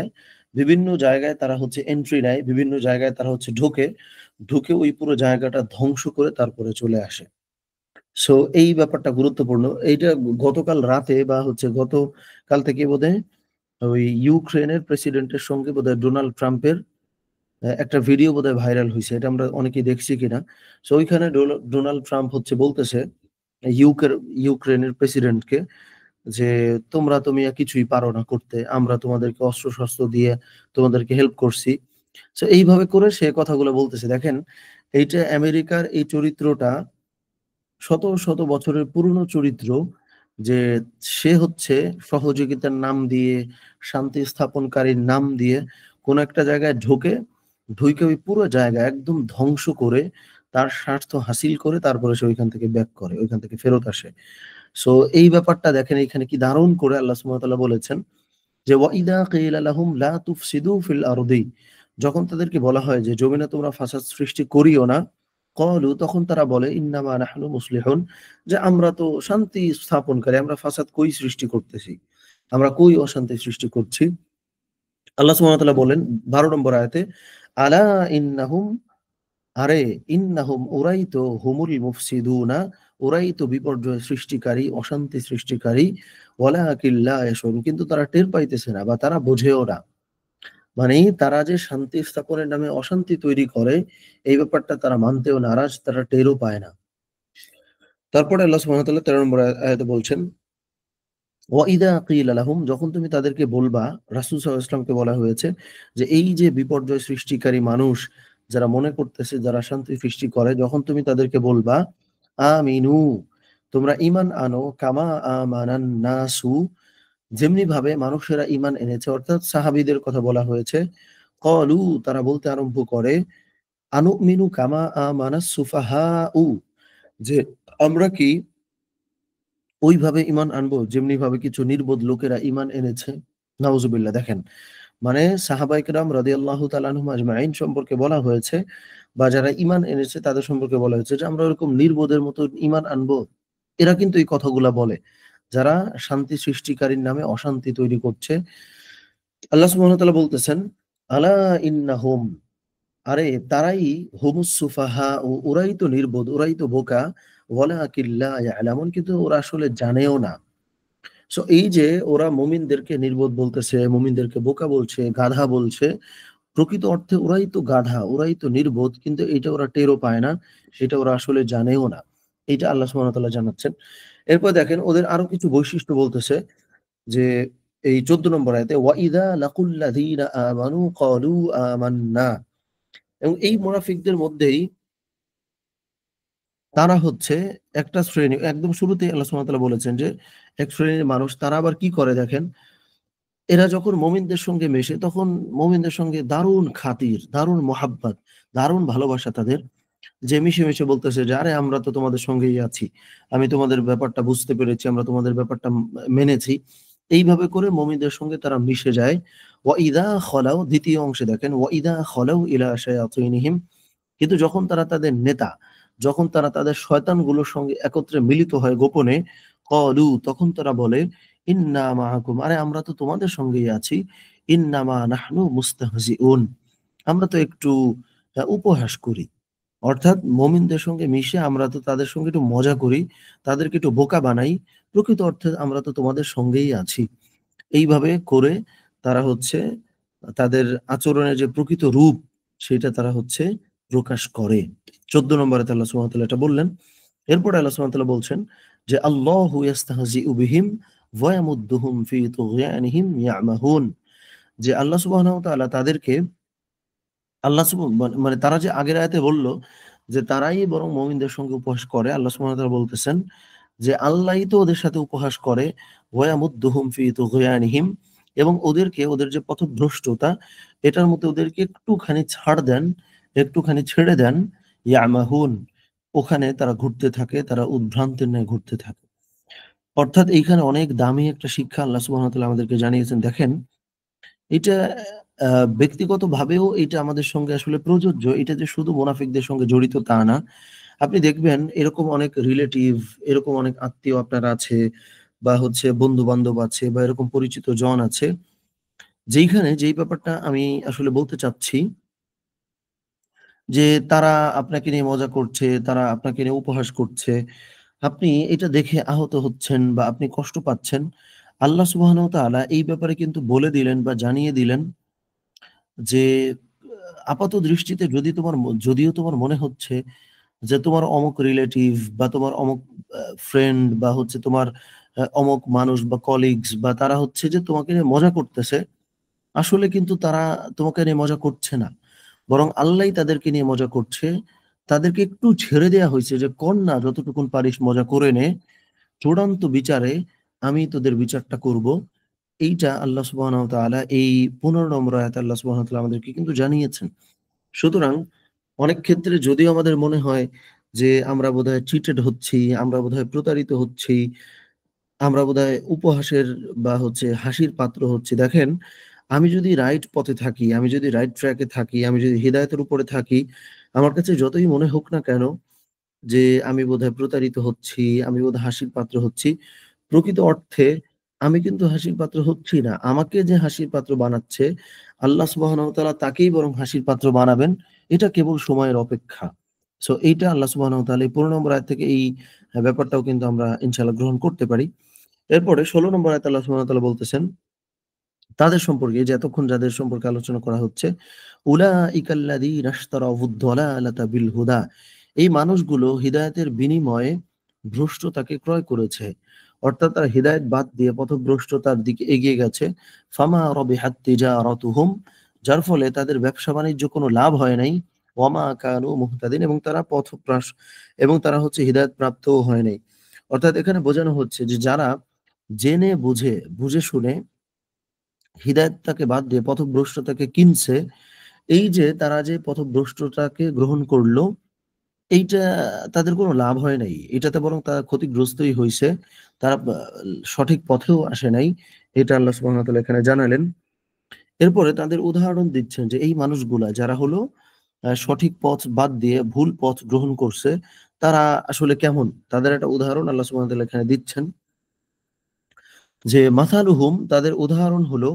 বিভিন্ন জায়গায় তারা হচ্ছে এন্ট্রি নেয়, বিভিন্ন জায়গায় তারা হচ্ছে ঢুকে ওই পুরো জায়গাটা ধ্বংস করে তারপরে চলে আসে। সো এই ব্যাপারটা গুরুত্বপূর্ণ। এইটা গতকাল রাতে বা হচ্ছে গতকাল থেকে বোধহয় ওই ইউক্রেনের প্রেসিডেন্টের সঙ্গে বোধহয় ডোনাল্ড ট্রাম্পের একটা ভিডিও বোধহয় ভাইরাল হইছে। এটা আমরা অনেকেই দেখছি কিনা। সো ওইখানে ডোনাল্ড ট্রাম্প হচ্ছে বলতেছে ইউকের ইউক্রেনের প্রেসিডেন্টকে যে, তুমি আর কিছুই পারো না করতে। আমরা তোমাদেরকে অস্ত্র-শস্ত্র দিয়ে তোমাদেরকে হেল্প করছি।" সো এইভাবে করে সে কথাগুলো বলতেছে। দেখেন এইটা আমেরিকার এই চরিত্রটা শত, শত বছরের পুরনো চরিত্র, যে সে হচ্ছে সহযোগিতার নাম দিয়ে, শান্তি স্থাপনকারীর নাম দিয়ে কোন একটা জায়গায় ঢুইকে ওই পুরো জায়গা একদম ধ্বংস করে তার স্বার্থ হাসিল করে তারপরে সে ওইখান থেকে ব্যাক করে, ওইখান থেকে ফেরত আসে। সো এই ব্যাপারটা দেখেন এখানে কি দারুণ করে আল্লাহ সুবহানাহু ওয়া তাআলা বলেছেন যে ওয়াইদা কিলা লাহুম লা তুফসিদু ফিল আরদি, যখন তাদেরকে বলা হয় যে জমিনে তোমরা ফাসাদ সৃষ্টি করিও না। ক্বালু, তখন তারা বলে ইন্নামা নাহনু মুসলিহুন, যে আমরা তো শান্তি স্থাপনকারী, আমরা ফাসাদ কই সৃষ্টি করতেছি, আমরা কই অশান্তি সৃষ্টি করছি। আল্লাহ সুবহানাহু ওয়া তাআলা বলেন ১২ নম্বর আয়াতে, আলা ইন্নাহুম, আরে ইন্নাহুম, ওরাই তো হুমুল মুফসিদুনা, ওরাই তো বিপর্যয় সৃষ্টিকারী, অশান্তি সৃষ্টিকারী। ওয়ালাকিন লা ইয়াশউরুন, কিন্তু তারা টের পাইতেছে না বা তারা বোঝেও না। মানে তারা যে শান্তি স্থাপনের নামে অশান্তি তৈরি করে, এই ব্যাপারটা তারা মানতেও নারাজ, তারা টেরও পায় না। তারপরে আল্লাহ সুবহানাহু ওয়া তাআলা ১৩ নম্বর আয়াতে বলছেন, ওয়াইদা কিলা লাহুম, যখন তুমি তাদেরকে বলবা, রাসূল সাল্লাল্লাহু আলাইহি ওয়াসাল্লামকে বলা হয়েছে যে এই যে বিপর্যয় সৃষ্টিকারী মানুষ যারা মনে করতেছে যারা শান্তি সৃষ্টি করে, যখন তুমি তাদেরকে বলবা আমিনু, তোমরা ঈমান আনো, কামা আমানান নাসু, যেমনি ভাবে মানুষেরা ঈমান এনেছে, অর্থাৎ সাহাবীদের কথা বলা হয়েছে। ক্বালু, তারা বলতে আরম্ভ করে আনুমিনু কামা আমানাস সুফাহাউ, যে আমরা কি ওইভাবে ঈমান আনবো যেমনি ভাবে কিছু নির্বোধ লোকেরা ঈমান এনেছে। নাউজুবিল্লাহ। দেখেন মানে সাহাবায়ে কেরাম রাদিয়াল্লাহু তাআলা আনহুম আজমাইন সম্পর্কে বলা হয়েছে বা যারা ঈমান এনেছে তাদের সম্পর্কে বলা হয়েছে যে আমরা ওরকম নির্বোধের মতো ঈমান আনবো। এরা কিন্তু এই কথাগুলা বলে, যারা শান্তি সৃষ্টিকারীর নামে অশান্তি তৈরি করছে। আল্লাহ সুবহানাহু ওয়া তাআলা বলতেছেন, আলা ইন্নাহুম, আরে তারাই হুমুস সুফাহা, ওরাই তো নির্বোধ, ওরাই তো বোকা। ওয়ালাকিন লা ইয়ালামুন, কিন্তু ওরা আসলে জানেও না। সো এই যে ওরা মুমিনদেরকে নির্বোধ বলতেছে, মুমিনদেরকে বোকা বলছে, গাধা বলছে, প্রকৃত অর্থে ওরাই তো গাধা, ওরাই তো নির্বোধ, কিন্তু এটা ওরা টেরও পায় না, এটা ওরা আসলে জানেও না। এটা আল্লাহ সুবহানাহু ওয়া তাআলা জানাচ্ছেন। এরপর দেখেন ওদের আরো কিছু বৈশিষ্ট্য বলতেছে যে এই ১৪ নম্বর আয়াতে, ওয়াইদা লাকুল্লাযীনা আমানু ক্বালু আমান্না, এবং এই মুনাফিকদের মধ্যেই তারা হচ্ছে একটা শ্রেণী, একদম শুরুতেই আল্লাহ সুবহানাহু ওয়া তাআলা বলেছেন যে এক শ্রেণীর মানুষ, তারা আবার কি করে দেখেন, এরা যখন মুমিনদের সঙ্গে মেশে তখন মুমিনদের সঙ্গে দারুণ খাতির, দারুণ মোহাব্বত, দারুণ ভালোবাসা তাদের। যে মিশে মিশে বলতেছে যে আরে আমরা তো তোমাদের সঙ্গেই আছি, আমি তোমাদের ব্যাপারটা বুঝতে পেরেছি, আমরা তোমাদের ব্যাপারটা মেনেছি। এইভাবে করে মুমিনদের সঙ্গে তারা মিশে যায়। ওয়া ইদা খলাউ, দ্বিতীয় অংশে দেখেন, ওয়া ইদা খলাউ ইলা শায়াতিনহিম, কিন্তু যখন তারা তাদের নেতা, যখন তারা তাদের শয়তানগুলোর সঙ্গে একত্রে মিলিত হয় গোপনে, ক্বালু, তখন তারা বলে, ইন্না মাআকুম, আরে আমরা তো তোমাদের সঙ্গেই আছি, ইন্নামা নাহনু মুস্তাহজিউন, আমরা তো একটু উপহাস করি। অর্থাৎ মুমিনদের সঙ্গে মিশে আমরা তো তাদের সঙ্গে একটু মজা করি, তাদেরকে একটু বোকা বানাই। প্রকৃত অর্থে আমরা তো তোমাদের সঙ্গেই আছি। এইভাবে করে তারা হচ্ছে তাদের আচরণের যে প্রকৃত রূপ সেটা তারা হচ্ছে প্রকাশ করে। ১৪ নম্বরে আল্লাহ সুবহানাহু ওয়া তাআলা এটা বললেন। এরপরে আল্লাহ সুবহানাহু ওয়া তাআলা বলছেন যে আল্লাহু ইস্তাহজিউ বিহিম ওয়া ইয়ামুদ্দুহুম ফি তুগয়ানিহিম ইয়ামাহুন, যে আল্লাহ সুবহানাহু ওয়া তাআলা তাদেরকে, আল্লাহ মানে তারা যে আগের আয়াতে বলল যে তারাই বরং মুমিনদের সঙ্গে উপহাস করে, আল্লাহ সুবহানাহু ওয়া তাআলা বলতেছেন যে আল্লাহই তো ওদের সাথে উপহাস করে, ওয়া ইয়ামুদ্দুহুম ফি তুগয়ানিহিম, এবং ওদেরকে ওদের যে পথভ্রষ্টতা এটার মধ্যে ওদেরকে একটুখানি ছাড় দেন, একটুখানি ছেড়ে দেন, ইয়ামাহুন, ওখানে তারা ঘুরতে থাকে, তারা উদ্ভ্রান্তের ন্যায় ঘুরতে থাকে। অর্থাৎ এইখানে অনেক দামি একটা শিক্ষা আল্লাহ সুবহানাহু ওয়া তাআলা আমাদেরকে জানিয়েছেন। দেখেন, এটা আ ব্যক্তিগতভাবেও এটা আমাদের সঙ্গে আসলে প্রযোজ্য। এটা যে শুধু মুনাফিকদের সঙ্গে জড়িত তা না। আপনি দেখবেন এরকম অনেক রিলেটিভ, এরকম অনেক আত্মীয় আপনার আছে, বা হচ্ছে বন্ধু-বান্ধব আছে, বা এরকম পরিচিত জন আছে, যেইখানে যেই ব্যাপারটা আমি আসলে বলতে চাচ্ছি যে তারা আপনাকে নিয়ে মজা করছে, তারা আপনাকে নিয়ে উপহাস করছে। আপনি এটা দেখে আহত হচ্ছেন বা আপনি কষ্ট পাচ্ছেন। আল্লাহ সুবহানাহু ওয়া তাআলা এই ব্যাপারে কিন্তু বলে দিলেন বা জানিয়ে দিলেন যে আপাত দৃষ্টিতে যদিও তোমার মনে হচ্ছে যে তোমার অমুক রিলেটিভ বা তোমার অমুক ফ্রেন্ড বা হচ্ছে তোমার অমুক মানুষ বা কলিগস বা তারা হচ্ছে যে তোমাকে নিয়ে মজা করতেছে। আসলে কিন্তু তারা তোমাকে নিয়ে মজা করছে না। বরং আল্লাহই তাদেরকে নিয়ে মজা করছে। তাদেরকে একটু ছেড়ে দেয়া হইছে যে, "কর না, যতটুকুন পারিস মজা করে নে। চূড়ান্ত বিচারে আমি তোদের বিচারটা করব।" এইটা আল্লাহ সুবহানাহু ওয়া তাআলা এই ১৫ নম্বর আয়াতে আল্লাহ সুবহানাহু ওয়া তাআলা আমাদেরকে কিন্তু জানিয়েছেন। সুতরাং অনেক ক্ষেত্রে যদিও আমাদের মনে হয় যে আমরা বোধহয় চিটেড হচ্ছি, আমরা বোধহয় প্রতারিত হচ্ছি, আমরা বোধহয় উপহাসের বা হচ্ছে হাসির পাত্র হচ্ছি। দেখেন, আমি যদি রাইট পথে থাকি, আমি যদি রাইট ট্র্যাক এ থাকি, আমি যদি হিদায়াতের উপরে থাকি, আমার কাছে যতই মনে হোক না কেন যে আমি বোধহয় প্রতারিত হচ্ছি, আমি বোধহয় হাসির পাত্র হচ্ছি। প্রকৃত অর্থে আমি কিন্তু হাসির পাত্র হচ্ছি না। আমাকে যে হাসির পাত্র বানাচ্ছে, আল্লাহ সুবহানাহু ওয়া তাআলা তাকেই বরং হাসির পাত্র বানাবেন। এটা কেবল সময়ের অপেক্ষা। সো এইটা আল্লাহ সুবহানাহু ওয়া তাআলা এই ১৫ নম্বর আয়াত থেকে এই ব্যাপারটাও কিন্তু আমরা ইনশাআল্লাহ গ্রহণ করতে পারি। এরপরে ১৬ নম্বর আয়াতে আল্লাহ সুবহানাহু ওয়া তাআলা বলতেছেন তাদের সম্পর্কে, এই যে এতক্ষণ যাদের সম্পর্কে আলোচনা করা হচ্ছে, উলাইকাল্লাযীনা ইশতারাউদ দালালাতা বিল হুদা, এই মানুষগুলো হিদায়াতের বিনিময়ে ভ্রষ্টতাকে ক্রয় করেছে। অর্থাৎ তারা হিদায়াত বাদ দিয়ে পথভ্রষ্টতার দিকে এগিয়ে গেছে। ফামা রাবিহাত তিজারাতুহুম, যার ফলে তাদের ব্যবসা-বাণিজ্য কোনো লাভ হয় নাই। ওয়ামা কানু মুহতাদিন, এবং তারা হচ্ছে হিদায়াত প্রাপ্তও হয় নাই। অর্থাৎ এখানে বোঝানো হচ্ছে যে যারা জেনে বুঝে শুনে হিদায়াতটাকে বাদ দিয়ে পথভ্রষ্টতাকে কিনছে, এই যে তারা যে পথভ্রষ্টতাকে গ্রহণ করলো, এইটা তাদের কোনো লাভ হয় নাই। এটাতে বরং তারা ক্ষতিগ্রস্তই হইছে। তারা সঠিক পথেও আসে নাই। এটা আল্লাহ সুবহানাহু ওয়া তাআলা এখানে জানালেন। এরপরে তাদের উদাহরণ দিচ্ছেন যে এই মানুষগুলা যারা হলো সঠিক পথ বাদ দিয়ে ভুল পথ গ্রহণ করছে, তারা আসলে কেমন? তাদের একটা উদাহরণ আল্লাহ সুবহানাহু ওয়া তাআলা এখানে দিচ্ছেন। যে মাসালুহুম, তাদের উদাহরণ হলো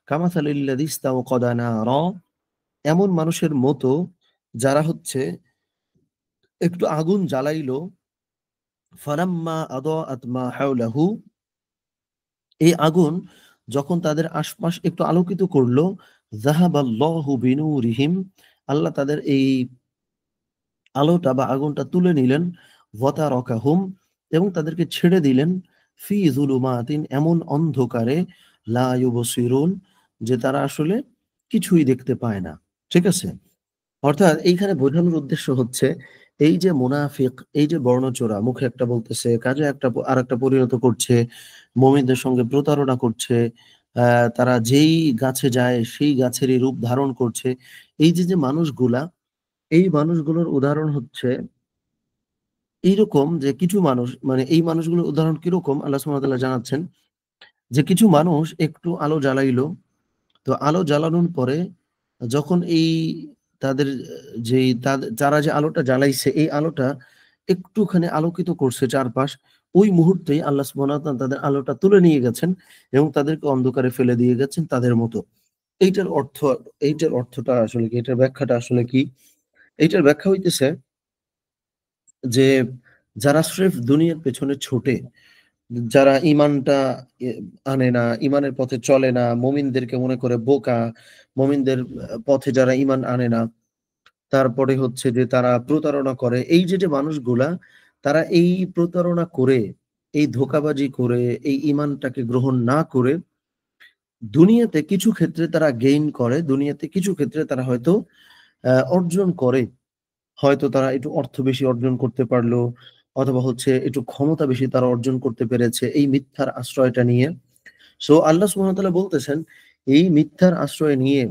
কামাসালিল্লাযী ইসতাওকাদা নারা, এমন মানুষের মতো যারা হচ্ছে একটু আগুন জ্বালাইলো, ফালাম্মা আদাআত মা হাওলাহু, এই আগুন যখন তাদের আশপাশ একটু আলোকিত করলো, যাহাবাল্লাহু বিনুরিহিম, আল্লাহ তাদের এই আলোটা বা আগুনটা তুলে নিলেন, ওয়াতারাকাহুম, এবং তাদেরকে ছেড়ে দিলেন, ফি যুলুমাতিন, এমন অন্ধকারে, লা ইউবসিরুন, যে তারা আসলে কিছুই দেখতে পায় না। ঠিক আছে? অর্থাৎ এইখানে বোঝানোর উদ্দেশ্য হচ্ছে এই যে মুনাফিক, এই যে বর্ণচোরা, মুখে একটা বলতেছে, কাজে একটা আরেকটা পরিণত করছে, মুমিনদের সঙ্গে প্রতারণা করছে, তারা যেই গাছে যায় সেই গাছেরই রূপ ধারণ করছে। এই যে মানুষগুলা, এই মানুষগুলোর উদাহরণ হচ্ছে এইরকম যে কিছু মানুষ, মানে এই মানুষগুলোর উদাহরণ কিরকম আল্লাহ সুবহানাহু ওয়া তাআলা জানাচ্ছেন যে কিছু মানুষ একটু আলো জ্বালাইলো। তো আলো জ্বালানোর পরে যখন এই তাদের যেই যারা যে আলোটা জ্বালাইছে এই আলোটা একটুখানি আলোকিত করছে চারপাশ, ওই মুহূর্তেই আল্লাহ সুবহানাহু ওয়া তাআলা তাদের আলোটা তুলে নিয়ে গেছেন এবং তাদেরকে অন্ধকারে ফেলে দিয়ে গেছেন তাদের মতো। এইটার অর্থ এইটার অর্থটা আসলে কি? এটার ব্যাখ্যাটা আসলে কি? এইটার ব্যাখ্যা হইতেছে যে যারা স্রেফ দুনিয়ার পেছনে ছোটে, যারা ঈমানটা এ আনে না, ঈমানের পথে চলে না, মুমিনদেরকে মনে করে বোকা, মুমিনদের পথে যারা ঈমান আনে না, তারপরে হচ্ছে যে তারা প্রতারণা করে। এই যে মানুষগুলা, তারা এই প্রতারণা করে, এই ধোঁকাবাজি করে, এই ঈমানটাকে গ্রহণ না করে দুনিয়াতে কিছু ক্ষেত্রে তারা গেইন করে, দুনিয়াতে কিছু ক্ষেত্রে তারা হয়তো অর্জন করে। হয়তো তারা একটু অর্থ বেশি অর্জন করতে পারলো, অথবা হচ্ছে একটু ক্ষমতা বেশি তারা অর্জন করতে পেরেছে এই মিথ্যার আশ্রয়টা নিয়ে। সো আল্লাহ সুবহানাহু ওয়া তাআলা বলতেছেন, এই মিথ্যার আশ্রয় নিয়ে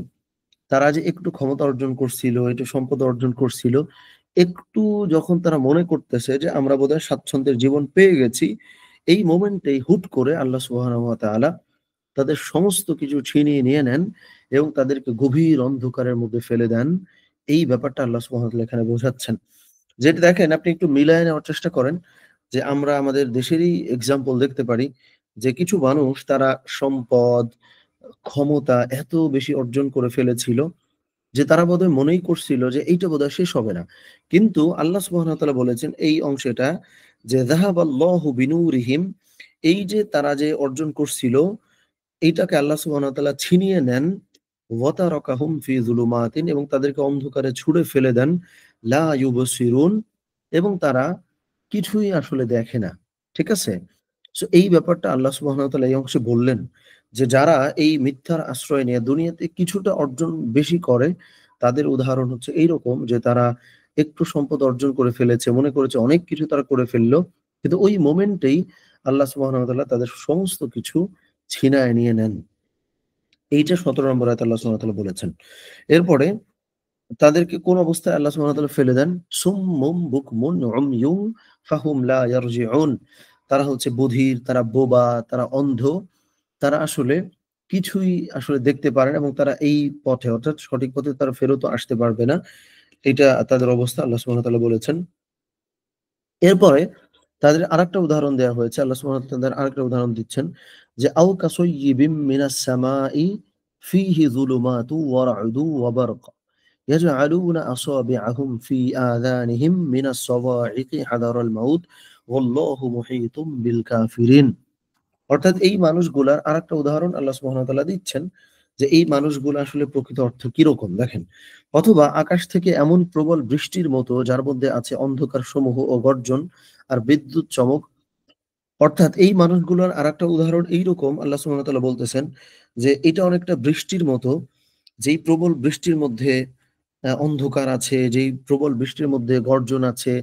তারা যে একটু ক্ষমতা অর্জন করছিল, একটু সম্পদ অর্জন করছিল, একটু যখন তারা মনে করতেছে যে আমরা বোধহয় স্বাচ্ছন্দ্যের জীবন পেয়ে গেছি, এই মোমেন্টেই হুট করে আল্লাহ সুবহানাহু ওয়া তাআলা তাদের সমস্ত কিছু ছিনিয়ে নিয়ে নেন এবং তাদেরকে গভীর অন্ধকারের মধ্যে ফেলে দেন। এই ব্যাপারটা আল্লাহ সুবহানাহু ওয়া তাআলা এখানে বোঝাচ্ছেন। যেটা দেখেন, আপনি একটু মিলায় নেওয়ার চেষ্টা করেন যে আমরা আমাদের দেশেরই এক্সাম্পল দেখতে পারি যে কিছু মানুষ তারা সম্পদ, ক্ষমতা এত বেশি অর্জন করে ফেলেছিল যে তারা বোধহয় মনেই করছিল যে এইটা বোধহয় শেষ হবে না। কিন্তু আল্লাহ সুবহানাহু ওয়া তাআলা বলেছেন এই অংশটা যে যাহাবাল্লাহু বিনুরিহিম, এই যে তারা যে অর্জন করছিল এইটাকে আল্লাহ সুবহানাহু ওয়া তাআলা ছিনিয়ে নেন। ওয়া তারাকাহুম ফি যুলুমাতিন, এবং তাদেরকে অন্ধকারে ছুঁড়ে ফেলে দেন। লা ইউবসিরুন, এবং তারা কিছুই আসলে দেখে না। ঠিক আছে? সো এই ব্যাপারটা আল্লাহ সুবহানাহু ওয়া তাআলা এই অংশে বললেন যে যারা এই মিথ্যার আশ্রয় নিয়ে দুনিয়াতে কিছুটা অর্জন বেশি করে, তাদের উদাহরণ হচ্ছে এইরকম যে তারা একটু সম্পদ অর্জন করে ফেলেছে, মনে করেছে অনেক কিছু তারা করে ফেললো। কিন্তু ওই মোমেন্টেই আল্লাহ সুবহানাহু ওয়া তাআলা তাদের সমস্ত কিছু ছিনায় নিয়ে নেন। এইটা ১৭ নম্বর আয়াতে আল্লাহ সুবহানাহু ওয়া তাআলা বলেছেন। এরপরে তাদেরকে কোন অবস্থায় আল্লাহ সুবহানাহু ওয়া তাআলা ফেলে দেন? সুম্মুম বুকমুন উময়ুন ফাহুম লা ইয়ারজিউন। তারা হচ্ছে বধির, তারা বোবা, তারা অন্ধ। তারা আসলে কিছুই আসলে দেখতে পারে না এবং তারা এই পথে, অর্থাৎ সঠিক পথে তারা ফেরতও আসতে পারবে না। এটা তাদের অবস্থা আল্লাহ সুবহানাহু ওয়া তাআলা বলেছেন। এরপরে তাদের আরেকটা উদাহরণ দেয়া হয়েছে। আল্লাহ সুবহানাহু ওয়া তাআলা আরেকটা উদাহরণ দিচ্ছেন যে, আও কাসাইয়্যিবিম মিনাস সামাই ফিহি যুলুমাতু ওয়া রা'দু ওয়া বারক ইয়াজআলুনা আসাবি'আহুম ফি আযানিহিম মিনাস সাওয়া'iqি হাদারাল মাউত ওয়াল্লাহু মুহীতুম বিল কাফিরিন। অর্থাৎ এই মানুষগুলার আরেকটা উদাহরণ আল্লাহ সুবহানাহু ওয়া তাআলা দিচ্ছেন যে এই মানুষগুলো আসলে প্রকৃত অর্থে কিরকম দেখেন। অথবা আকাশ থেকে এমন প্রবল বৃষ্টির মতো যার মধ্যে আছে অন্ধকার সমূহ ও গর্জন আর বিদ্যুৎ চমক। অর্থাৎ এই মানুষগুলোর আরেকটা উদাহরণ এইরকম, আল্লাহ সুবহানাহু ওয়া তাআলা বলতেছেন যে এটা অনেকটা বৃষ্টির মতো, যেই প্রবল বৃষ্টির মধ্যে অন্ধকার আছে, যেই প্রবল বৃষ্টির মধ্যে গর্জন আছে,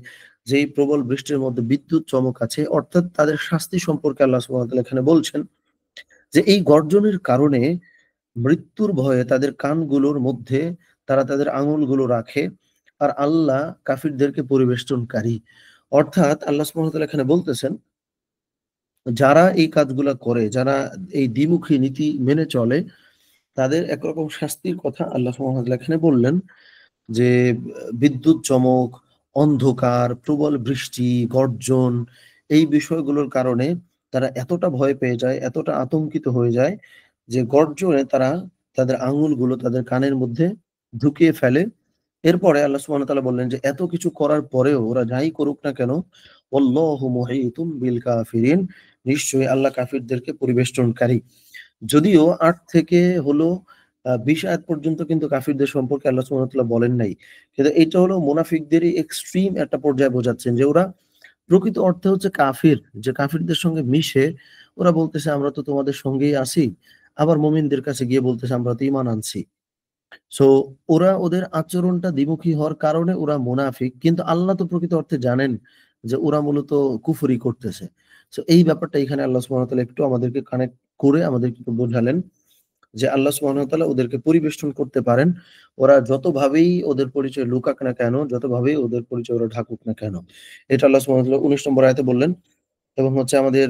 যেই প্রবল বৃষ্টির মধ্যে বিদ্যুৎ চমক আছে। অর্থাৎ তাদের শাস্তি সম্পর্কে আল্লাহ সুবহানাহু ওয়া তাআলা এখানে বলছেন যে এই গর্জনের কারণে মৃত্যুর ভয়ে তাদের কানগুলোর মধ্যে তারা তাদের আঙুলগুলো রাখে। আর আল্লাহ কাফিরদেরকে পরিবেষ্টনকারী। অর্থাৎ আল্লাহ সুবহানাহু ওয়া তাআলা এখানে বলতেছেন, যারা এই কাজগুলা করে, যারা এই দ্বিমুখী নীতি মেনে চলে, তাদের একরকম শাস্তির কথা আল্লাহ সুবহানাহু ওয়া তাআলা এখানে বললেন যে বিদ্যুৎ চমক, অন্ধকার, প্রবল বৃষ্টি, গর্জন, এই বিষয়গুলোর কারণে তারা এতটা ভয় পেয়ে যায়, এতটা আতঙ্কিত হয়ে যায় যে গর্জনে তারা তাদের আঙুলগুলো তাদের কানের মধ্যে ঢুকিয়ে ফেলে। এরপরে আল্লাহ সুবহানাহু ওয়া তাআলা বললেন যে এত কিছু করার পরেও ওরা যাই করুক না কেন, ওয়াল্লাহু মুহীতুম বিল কাফিরিন, নিশ্চয়ই আল্লাহ কাফিরদেরকে পরিবেষ্টনকারী। যদিও ৮ থেকে হলো ২০ আয়াত পর্যন্ত কিন্তু কাফিরদের সম্পর্কে আল্লাহ সুবহানাহু ওয়া তাআলা বলেন নাই। কিন্তু এটা হলো মুনাফিকদেরই এক্সট্রিম একটা পর্যায়ে বোঝাচ্ছেন যে ওরা প্রকৃত অর্থে হচ্ছে কাফির। যে কাফিরদের সঙ্গে মিশে ওরা বলতেছে আমরা তো তোমাদের সঙ্গেই আছি। আবার মুমিনদের কাছে গিয়ে বলতেছে আমরা তো ঈমান আনছি। সো ওরা ওদের আচরণটা দ্বিমুখী হওয়ার কারণে ওরা মুনাফিক। কিন্তু আল্লাহ তো প্রকৃত অর্থে জানেন যে ওরা মূলত কুফরি করতেছে। সো এই ব্যাপারটা এখানে আল্লাহ সুবহানাহু ওয়া তাআলা একটু আমাদেরকে কানেক্ট করে আমাদেরকে একটু বোঝালেন। যে আল্লাহ সুবহানাহু ওয়া তাআলা ওদেরকে পরিবেষ্টন করতে পারেন। ওরা যতভাবেই ওদের পরিচয় লুকাক না কেন, যতভাবেই ওদের পরিচয় ওরা ঢাকুক না কেন। এটা আল্লাহ সুবহানাহু ওয়া তাআলা ১৯ নম্বর আয়াতে বললেন এবং হচ্ছে আমাদের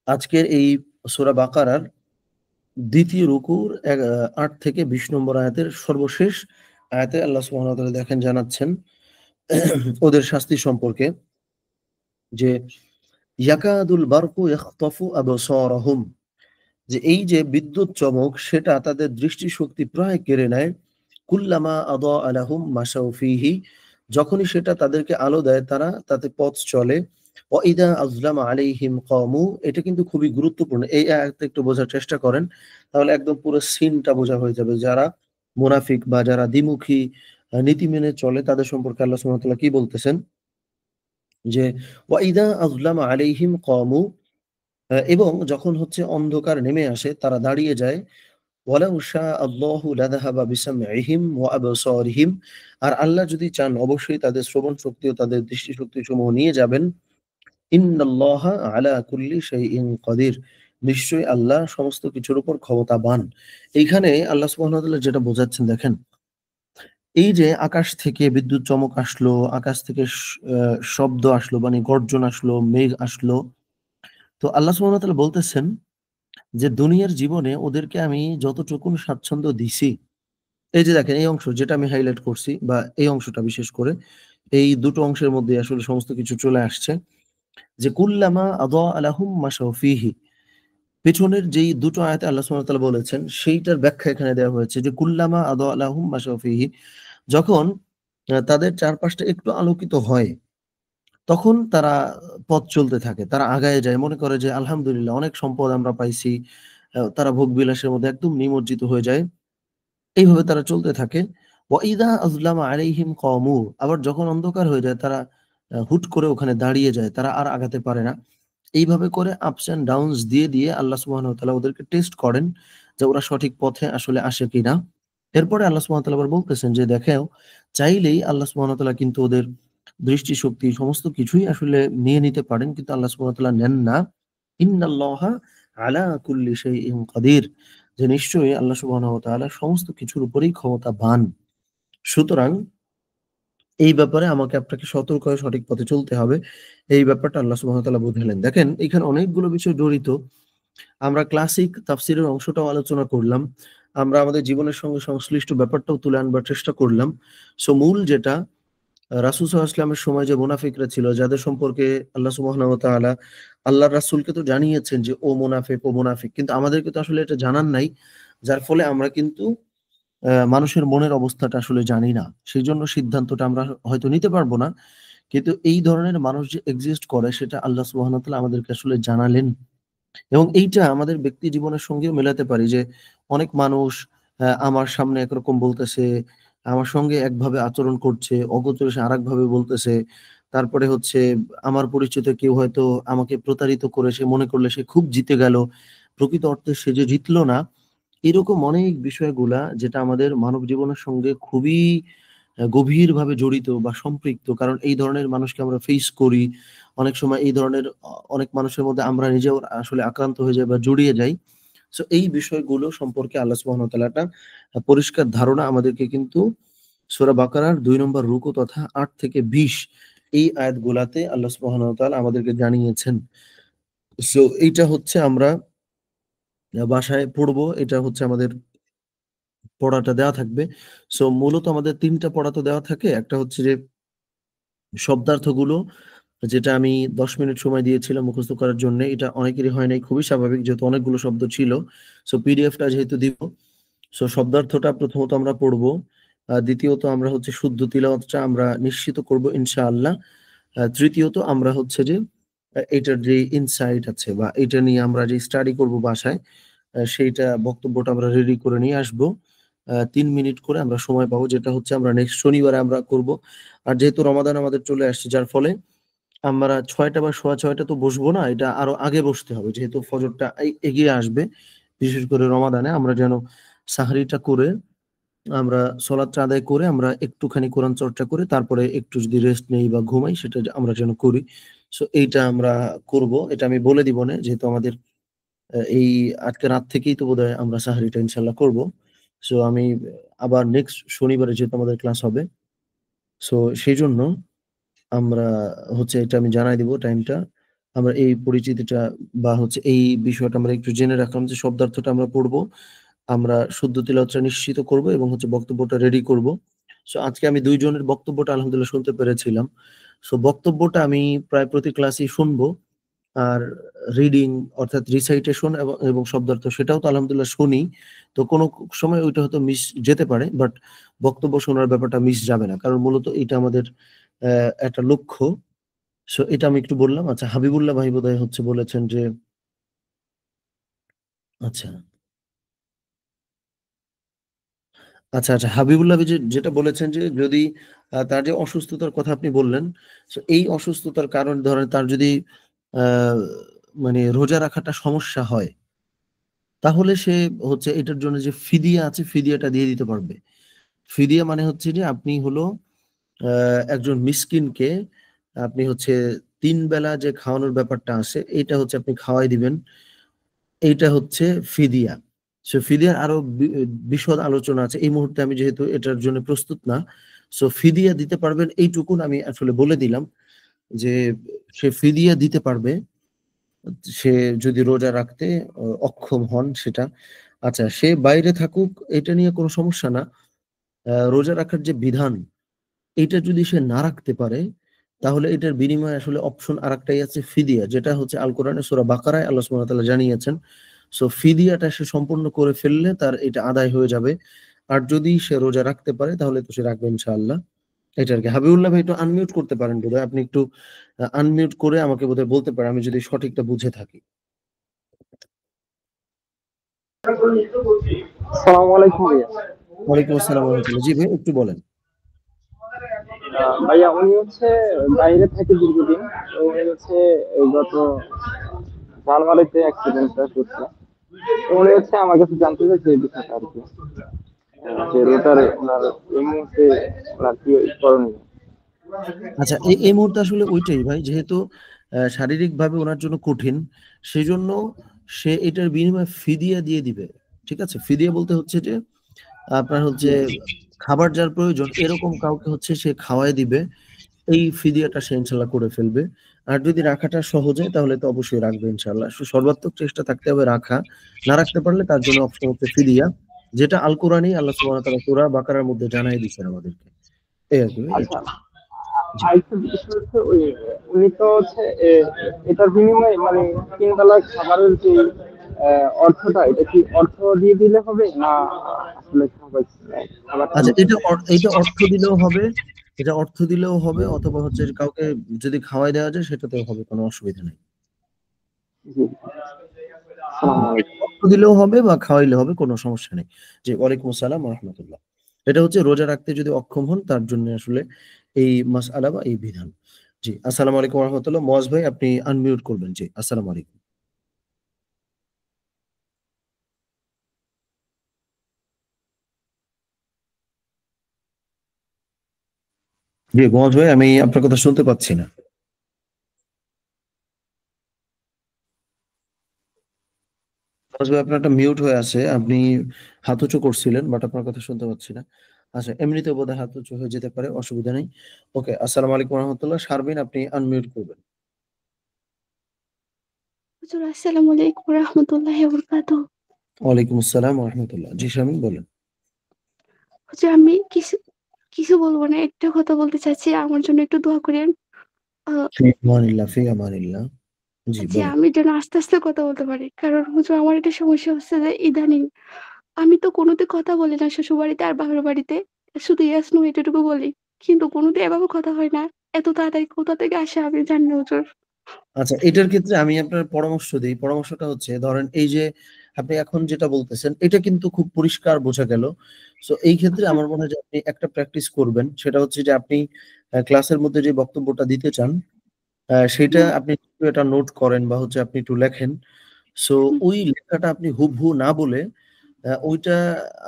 আজকের এই সূরা বাকারার ২য় রুকুর ৮ থেকে ২০ নম্বর আয়াতের সর্বশেষ আয়াতে আল্লাহ সুবহানাহু ওয়া তাআলা দেখেন জানাচ্ছেন ওদের শাস্তি সম্পর্কে যে ইয়াকাদুল বারকু ইয়াখতাফু আবসারাহুম, যে এই যে বিদ্যুৎ চমক সেটা তাদের দৃষ্টিশক্তি প্রায় কেড়ে নেয়। কুল্লামা আদাআ লাহুম মাশাউ ফীহি, যখনই সেটা তাদেরকে আলো দেয় তারা তাতে পথ চলে। ওয়া ইযা আযলামা আলাইহিম কামু, এটা কিন্তু খুবই গুরুত্বপূর্ণ। এই আয়াতটা একটু বোঝার চেষ্টা করেন। তাহলে একদম পুরো সিনটা বোঝা হয়ে যাবে। যারা মুনাফিক বা যারা দ্বিমুখী নীতি মেনে চলে তাদের সম্পর্কে আল্লাহ সুবহানাহু ওয়া তাআলা কি বলতেছেন যে ওয়া ইযা আযলামা আলাইহিম কামু, এবং যখন হচ্ছে অন্ধকার নেমে আসে তারা দাঁড়িয়ে যায়। ওয়ালাউ শাআ আল্লাহু লাযাহাবা বিসামইহিম ওয়া আবসারিহিম, আর আল্লাহ যদি চান অবশ্যই তাদের শ্রবণ শক্তি ও তাদের দৃষ্টিশক্তি সমূহ নিয়ে যাবেন। ইন্নাল্লাহা আলা কুল্লি শাইইন কাদির, নিশ্চয়ই আল্লাহ সমস্ত কিছুর উপর ক্ষমতাবান। এইখানে আল্লাহ সুবহানাহু ওয়া তাআলা যেটা বোঝাচ্ছেন দেখেন, এই যে আকাশ থেকে বিদ্যুৎ চমক আসলো, আকাশ থেকে শব্দ আসলো মানে গর্জন আসলো, মেঘ আসলো। তো আল্লাহ সুবহানাহু ওয়া তাআলা বলতেছেন যে দুনিয়ার জীবনে ওদেরকে আমি যতটুকুন স্বাচ্ছন্দ্য দিছি, এই যে দেখেন এই অংশ যেটা আমি হাইলাইট করছি বা এই অংশটা বিশেষ করে এই দুটো অংশের মধ্যে আসলে সমস্ত কিছু চলে আসছে যে কুল্লামা আদাআ লাহুম মাশাউ ফীহি। পেছনের যেই দুটো আয়াতে আল্লাহ সুবহানাহু ওয়া তাআলা বলেছেন সেইটার ব্যাখ্যা এখানে দেওয়া হয়েছে যে কুল্লামা আদাআ লাহুম মাশাউ ফীহি, যখন তাদের চারপাশটা একটু আলোকিত হয় তখন তারা পথ চলতে থাকে। তারা আগায়ে যায়। মনে করে যে আলহামদুলিল্লাহ অনেক সম্পদ আমরা পাইছি। তারা ভোগবিলাসের মধ্যে একদম নিমজ্জিত হয়ে যায়। এইভাবে তারা চলতে থাকে। ওয়া ইযা আযলামা আলাইহিম কামু, আবার যখন অন্ধকার হয়ে যায় তারা হুট করে ওখানে দাঁড়িয়ে যায়। তারা আর আগাতে পারে না। এইভাবে করে আপস অ্যান্ড ডাউনস দিয়ে আল্লাহ সুবহানাহু ওয়া তাআলা ওদেরকে টেস্ট করেন যে ওরা সঠিক পথে আসলে আসে কিনা। এরপরে আল্লাহ সুবহানাহু ওয়া তাআলা আবার বলতেছেন যে দেখেও চাইলেই আল্লাহ সুবহানাহু ওয়া তাআলা কিন্তু ওদের দৃষ্টিশক্তি সমস্ত কিছুই আসলে নিয়ে নিতে পারেন। কিন্তু আল্লাহ সুবহানাহু ওয়া তাআলা নেন না। ইন্নাল্লাহা আলা কুল্লি শাইইন কাদির, যে নিশ্চয়ই আল্লাহ সুবহানাহু ওয়া তাআলা সমস্ত কিছুর উপরেই ক্ষমতাবান। সুতরাং এই ব্যাপারে আমাকে আপনাকে সতর্ক হয়ে সঠিক পথে চলতে হবে। এই ব্যাপারটা আল্লাহ সুবহানাহু ওয়া তাআলা বুঝালেন। দেখেন এখানে অনেকগুলো বিষয় জড়িত। আমরা ক্লাসিক তাফসীরের অংশটাও আলোচনা করলাম। আমরা আমাদের জীবনের সঙ্গে সংশ্লিষ্ট ব্যাপারটাও তুলে আনবার চেষ্টা করলাম। সো মূল যেটা রাসূল সাল্লাল্লাহু আলাইহি ওয়াসাল্লামের সময় যে মুনাফিকরা ছিল যাদের সম্পর্কে আল্লাহ সুবহানাহু ওয়া তাআলা আল্লাহর রাসূলকে তো জানিয়েছেন যে ও মুনাফিক, ও মুনাফিক। কিন্তু আমাদেরকে তো আসলে এটা জানান নাই। যার ফলে আমরা কিন্তু মানুষের মনের অবস্থাটা আসলে জানি না। সেজন্য সিদ্ধান্তটা আমরা হয়তো নিতে পারব না। কিন্তু এই ধরনের মানুষ যে এক্সিস্ট করে সেটা আল্লাহ সুবহানাহু ওয়া তাআলা আমাদেরকে আসলে জানালেন। এবং এইটা আমাদের ব্যক্তি জীবনের সঙ্গেও মেলাতে পারি যে অনেক মানুষ আমার সামনে একরকম বলতেছে, আমার সঙ্গে একভাবে আচরণ করছে, অগোচরে সে আরেকভাবে বলতেছে। তারপরে হচ্ছে আমার পরিচিত কেউ হয়তো আমাকে প্রতারিত করে সে মনে করলে সে খুব জিতে গেল। প্রকৃত অর্থে সে যে জিতল না, এরকম অনেক বিষয়গুলা যেটা আমাদের মানব জীবনের সঙ্গে খুবই গভীরভাবে জড়িত বা সম্পৃক্ত। কারণ এই ধরনের মানুষকে আমরা ফেস করি। অনেক সময় এই ধরনের অনেক মানুষের মধ্যে আমরা নিজেও আসলে আক্রান্ত হয়ে যাই বা জড়িয়ে যাই। সো এই বিষয়গুলো সম্পর্কে আল্লাহ সুবহানাহু ওয়া তাআলা একটা পরিষ্কার ধারণা আমাদেরকে কিন্তু সূরা বাকারার ২ নম্বর রুকু তথা ৮ থেকে ২০ এই আয়াতগুলাতে আল্লাহ সুবহানাহু ওয়া তাআলা আমাদেরকে জানিয়েছেন। সো এইটা হচ্ছে আমরা বাসায় পড়বো। এটা হচ্ছে আমাদের পড়াটা দেওয়া থাকবে। সো মূলত আমাদের ৩ টা পড়া তো দেওয়া থাকে। একটা হচ্ছে যে শব্দার্থগুলো, যেটা আমি ১০ মিনিট সময় দিয়েছিলাম মুখস্থ করার জন্যে। এটা অনেকেরই হয় নাই। খুবই স্বাভাবিক যেহেতু অনেকগুলো শব্দ ছিল। সো পিডিএফটা যেহেতু দিব, সো শব্দার্থটা প্রথমত আমরা পড়বো। দ্বিতীয়ত আমরা হচ্ছে শুদ্ধ তিলাওয়াতটা আমরা নিশ্চিত করব ইনশাআল্লাহ। তৃতীয়ত আমরা হচ্ছে যে এটার যে ইনসাইট আছে বা এটা নিয়ে আমরা যে স্টাডি করব বাসায়, সেইটা বক্তব্যটা আমরা রেডি করে নিয়ে আসবো। ৩ মিনিট করে আমরা সময় পাবো, যেটা হচ্ছে আমরা নেক্সট শনিবারে আমরা করব। আর যেহেতু রমাদান আমাদের চলে আসছে যার ফলে আমরা ৬টা বা সোয়া ৬টা তো বসবো না। এটা আরো আগে বসতে হবে। যেহেতু ফজরটা এগিয়ে আসবে। বিশেষ করে রমাদানে আমরা যেন সাহরিটা করে আমরা সলাতটা আদায় করে আমরা একটুখানি কোরআন চর্চা করে তারপরে একটু যদি রেস্ট নেই বা ঘুমাই সেটা আমরা যেন করি। সো এইটা আমরা করব। এটা আমি বলে দিবনে যেহেতু আমাদের এই আজকে রাত থেকেই তো বোধহয় আমরা সাহারিটা ইনশাল্লাহ করব। সো আমি আবার নেক্সট শনিবারে যেহেতু আমাদের ক্লাস হবে, সো সেই জন্য আমরা এটা আমি জানাই দিব টাইমটা। আমরা এই পরিচিতিটা বা এই বিষয়টা আমরা একটু জেনে রাখলাম যে শব্দার্থটা আমরা পড়বো। আমরা শুদ্ধ তিলাওয়াতটা নিশ্চিত করব এবং বক্তব্যটা রেডি করব। সো আজকে আমি ২ জনের বক্তব্যটা আলহামদুলিল্লাহ শুনতে পেরেছিলাম। সো বক্তব্যটা আমি প্রায় প্রতি ক্লাসেই শুনবো। আর রিডিং অর্থাৎ রিসাইটেশন এবং শব্দার্থ সেটাও তো আলহামদুলিল্লাহ শুনি। তো কোনো সময় ওইটা হয়তো মিস যেতে পারে। বাট বক্তব্য শোনার ব্যাপারটা মিস যাবে না। কারণ মূলত এটা আমাদের একটা লক্ষ্য। সো এটা আমি একটু বললাম। আচ্ছা, হাবিবুল্লাহ ভাই বোধহয় বলেছেন যে আচ্ছা, আচ্ছা, হাবিবুল্লাহ ভাই যেটা বলেছেন যে যদি তার যে অসুস্থতার কথা আপনি বললেন, সো এই অসুস্থতার কারণ ধরেন তার যদি আ মানে রোজা রাখাটা সমস্যা হয়, তাহলে সে এটার জন্য যে ফিদিয়া আছে, ফিদিয়াটা দিয়ে দিতে পারবে। ফিদিয়া মানে হচ্ছে যে আপনি হলো আ একজন মিসকিনকে আপনি ৩ বেলা যে খাওয়ানোর ব্যাপারটা আছে, এইটা আপনি খাওয়াই দিবেন। এইটা ফিদিয়া। সো ফিদিয়ার আরো বিশদ আলোচনা আছে। এই মুহূর্তে আমি যেহেতু এটার জন্য প্রস্তুত না। সো ফিদিয়া দিতে পারবেন এইটুকুন আমি আসলে বলে দিলাম যে সে ফিদিয়া দিতে পারবে। সে যদি রোজা রাখতে অক্ষম হন সেটা। আচ্ছা, সে বাইরে থাকুক এটা নিয়ে কোনো সমস্যা না। রোজা রাখার যে বিধান, এইটা যদি সে না রাখতে পারে, তাহলে এটার বিনিময়ে আসলে অপশন আরেকটাই আছে ফিদিয়া। যেটা আল কোরআনে সূরা বাকারায় আল্লাহ সুবহানাহু ওয়া তাআলা জানিয়েছেন। সো ফিদিয়াটা সে সম্পূর্ণ করে ফেললে তার এটা আদায় হয়ে যাবে। আর যদি সে রোজা রাখতে পারে তাহলে তো সে রাখবে ইনশাআল্লাহ। এটা আরকি। হাবিবুল্লাহ ভাই একটু আনমিউট করতে পারেন বোধহয়। আপনি একটু আনমিউট করে আমাকে বোধহয় বলতে পারেন আমি যদি সঠিকটা বুঝে থাকি। আসসালামু আলাইকুম ভাইয়া। ওয়ালাইকুম আসসালাম ওয়া রাহমাতুল্লাহ। জি ভাই একটু বলেন। ভাইয়া উনি বাইরে থাকে দীর্ঘদিন। তো উনি গত জানুয়ারিতে অ্যাক্সিডেন্টটা করছে। তো উনি আমার কাছে জানতে চাইছে এই বিষয়টা আর কি। যে রোটারে ওনার এই মুহূর্তে ওনার কি করণীয়। আচ্ছা, এই মুহূর্তে আসলে ওইটাই ভাই, যেহেতু শারীরিকভাবে উনার জন্য কঠিন, সেজন্য সে এটার বিনিময়ে ফিদিয়া দিয়ে দিবে। ঠিক আছে? ফিদিয়া বলতে যে আপনার খাবার যার প্রয়োজন এরকম কাউকে সে খাওয়ায় দিবে। এই ফিদিয়াটা সে ইনশাআল্লাহ করে ফেলবে। আর যদি রাখাটা সহজ হয় তাহলে তো অবশ্যই রাখবে ইনশাআল্লাহ। সর্বাত্মক চেষ্টা থাকতে হবে রাখা। না রাখতে পারলে তার জন্য অপশন ফিদিয়া। যেটা আল কোরআনেই আল্লাহ সুবহানাহু ওয়া তাআলা সূরা বাকারার মধ্যে জানায় দিয়েছেন আমাদেরকে। এই আরকি ভাই আচ্ছা, এটা। জি। আরেকটা বিষয় ওই উনি তো এটার বিনিময়ে মানে ৩ বেলা খাবারের যে অর্থটা, এটা কি অর্থ দিয়ে দিলে হবে না আসলে খাবারটা আচ্ছা, দিতে এটা হবে? এইটা অর্থ দিলেও হবে, এটা অর্থ দিলেও হবে অথবা কাউকে যদি খাওয়ায় দেওয়া যায় সেটাতেও হবে, কোনো অসুবিধা নেই। জি। আসসালামু আলাইকুম। অর্থ দিলেও হবে বা খাওয়াইলে হবে, কোনো সমস্যা নেই। জি, ওয়ালাইকুম আসসালাম ওয়া রাহমাতুল্লাহ। এটা রোজা রাখতে যদি অক্ষম হন তার জন্য আসলে এই মাসআলা বা এই বিধান। জি, আসসালামু আলাইকুম ওয়া রাহমাতুল্লাহ। মুয়াজ ভাই আপনি আনমিউট করবেন। জি, আসসালামু আলাইকুম। জি, মুয়াজ ভাই আমি আপনার কথা শুনতে পাচ্ছি না। মুয়াজ ভাই আপনার একটা মিউট হয়ে আছে। আপনি হাত উঁচু করছিলেন বাট আপনার কথা শুনতে পাচ্ছি না। আচ্ছা, এমনিতেও বোধহয় হাত উঁচু হয়ে যেতে পারে, অসুবিধা নেই। ওকে, আসসালামু আলাইকুম ওয়া রাহমাতুল্লাহ। শারমিন আপনি আনমিউট করবেন। হুজুর আসসালামু আলাইকুম ওয়া রাহমাতুল্লাহি ওয়া বারাকাতুহু। ওয়ালাইকুম আসসালাম ওয়া রাহমাতুল্লাহ। জি, শারমিন বলেন। হুজুর আমি কিছু কিছু বলব না। একটা কথা বলতে চাচ্ছি, আমার জন্য একটু দোয়া করেন। আ ফি আমানিল্লাহ, ফি আমানিল্লাহ। জি, যে বলেন। আমি যেন আস্তে, আস্তে কথা বলতে পারি। কারণ হুজুর আমার একটা সমস্যা হচ্ছে যে ইদানিং আমি তো কোনদিন কথা বলি না শ্বশুরবাড়িতে আর বাপের বাড়িতে। শুধু ইয়েস নো এতটুকু বলি। কিন্তু কোনদিন এভাবে কথা হয় না। এত তাড়াতাড়ি কোথা থেকে আসে আমি জানি না হুজুর। আচ্ছা, এটার ক্ষেত্রে আমি আপনার পরামর্শ দেই। পরামর্শটা ধরেন এই যে আপনি এখন যেটা বলতেছেন এটা কিন্তু খুব পরিষ্কার বোঝা গেল। সো এই ক্ষেত্রে আচ্ছা, আমার মনে হয় যে আপনি একটা প্র্যাকটিস করবেন। সেটা যে আপনি ক্লাসের মধ্যে যে বক্তব্যটা দিতে চান, সেটা হুম, আপনি একটু এটা নোট করেন বা আপনি একটু লেখেন। সো হুম, ওই লেখাটা আপনি হুবহু না বলে ওইটা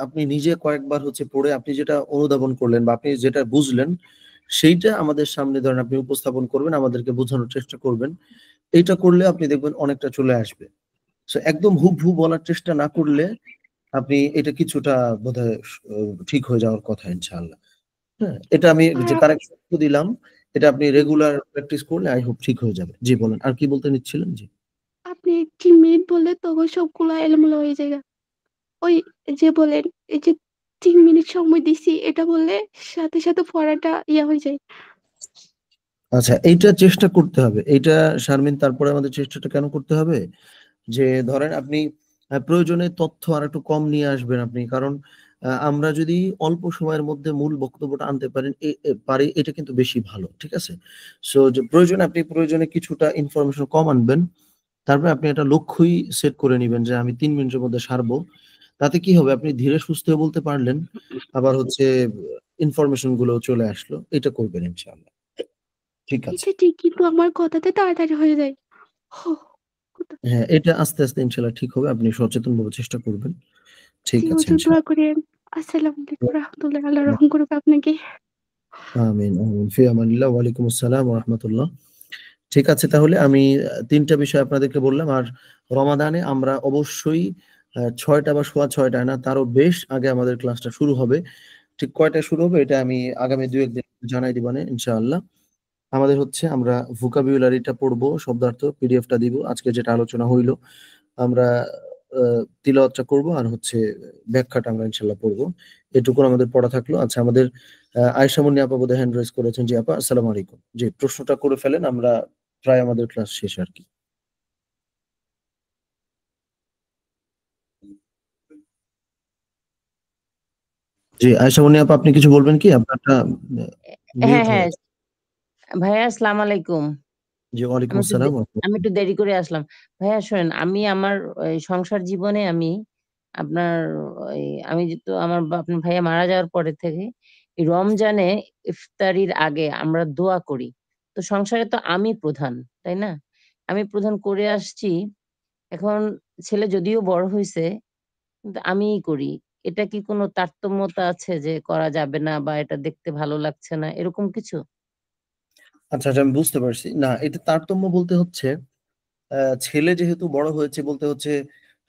আপনি নিজে কয়েকবার পড়ে আপনি যেটা অনুধাবন করলেন বা আপনি যেটা বুঝলেন, সেইটা আমাদের সামনে ধরেন আপনি উপস্থাপন করবেন, আমাদেরকে বোঝানোর চেষ্টা করবেন। এইটা করলে আপনি দেখবেন অনেকটা চলে আসবে। সো একদম হুবহু বলার চেষ্টা না করলে আপনি এটা কিছুটা বোধহয় ঠিক হয়ে যাওয়ার কথা ইনশাআল্লাহ। হ্যাঁ, এটা আমি যে আর কারেকশন দিলাম, এটা আপনি রেগুলার প্র্যাকটিস করলে আই হোপ ঠিক হয়ে যাবে। জি বলেন। আর কি বলতে নিচ্ছিলেন? জি। আপনি ৩ মিনিট বললে তখন সবগুলা এলোমেলো হয়ে যায়। ওই যে বলেন, এই যে ৩ মিনিট সময় দিছি এটা বললে সাথে, সাথে পড়াটা হয়ে যায়। আচ্ছা, এইটা চেষ্টা করতে হবে। এইটা শারমিন তারপরে আমাদের চেষ্টাটা কেন করতে হবে? যে ধরেন আপনি প্রয়োজনে তথ্য আরেকটু কম নিয়ে আসবেন আপনি। কারণ আমরা যদি অল্প সময়ের মধ্যে মূল বক্তব্যটা আনতে পারেন পারি এটা কিন্তু বেশি ভালো। ঠিক আছে? সো যে প্রয়োজনে কিছুটা ইনফরমেশন কম আনবেন। তারপরে আপনি একটা লক্ষ্যই সেট করে নিবেন যে আমি ৩ মিনিটের মধ্যে সারবো। তাতে কি হবে? আপনি ধীরে সুস্থে বলতে পারলেন। আবার হচ্ছে ইনফরমেশন গুলোও চলে আসলো। এটা করবেন ইনশাআল্লাহ। ঠিক আছে। এটা ঠিক কিন্তু আমার কথাতে তাড়াতাড়ি হয়ে যায়। হো, কথা হ্যাঁ, এটা আস্তে, আস্তে ইনশাআল্লাহ ঠিক হবে। আপনি সচেতনভাবে চেষ্টা করবেন। ঠিক জি আছে হুজুর দোয়া ইনশাআল্লাহ। করেন। আসসালামু আলাইকুম রাহমাতুল্লাহ। আল্লাহ রহম করুক আপনাকে। আমিন, আমিন। ফি আমানিল্লাহ। ওয়া আলাইকুম আসসালাম ওয়া রাহমাতুল্লাহ। ঠিক আছে তাহলে আমি ৩ টা বিষয় আপনাদেরকে বললাম। আর রমাদানে আমরা অবশ্যই ৬ টা বা সোয়া ৬ টায় না তারও বেশ আগে আমাদের ক্লাসটা শুরু হবে। ঠিক কয়টায় শুরু হবে এটা আমি আগামী ২-১ দিন জানাই দিবানে ইনশাআল্লাহ। আমাদের হচ্ছে আমরা ভোকাবুলারিটা পড়বো, শব্দার্থ পিডিএফটা দিব। আজকে যেটা আলোচনা হইলো আমরা আ তিলাওয়াতটা করব আর হচ্ছে ব্যাখ্যাটা আমরা ইনশাআল্লাহ পড়ব। এটুকুন আমাদের পড়া থাকলো। আচ্ছা আমাদের আয়েশা মুন্নি আপা বোধহয় হ্যান্ড রাইজ করেছেন। জি আপা আসসালামু আলাইকুম। জি প্রশ্নটা করে ফেলেন। আমরা প্রায় আমাদের ক্লাস শেষ আরকি। জি আয়েশা মুন্নি আপা আপনি কিছু বলবেন কি? আপনারটা হ্যাঁ, মিউট হয়ে হ্যাঁ। আছে। ভাইয়া আসসালামু আলাইকুম। জি ওয়ালাইকুম আমি একটু আসসালাম ওয়া আমি রাহমাতুল্লাহ। একটু দেরি করে আসলাম। ভাইয়া শোনেন, আমি আমার ওই সংসার জীবনে আমি আপনার ওই আমি যেহেতু আপনার ভাইয়া মারা যাওয়ার পরে থেকে এই রমজানে ইফতারির আগে আমরা দোয়া করি। তো সংসারে তো আমি প্রধান, তাই না? আমি প্রধান করে আসছি। এখন ছেলে যদিও বড় হইছে, কিন্তু আমিই করি। এটা কি কোনো তারতম্যতা আছে যে করা যাবে না বা এটা দেখতে ভালো লাগছে না, এরকম কিছু? আচ্ছা, আচ্ছা আমি বুঝতে পারছি। না এটা তারতম্য বলতে হচ্ছে ছেলে যেহেতু বড় হয়েছে বলতে হচ্ছে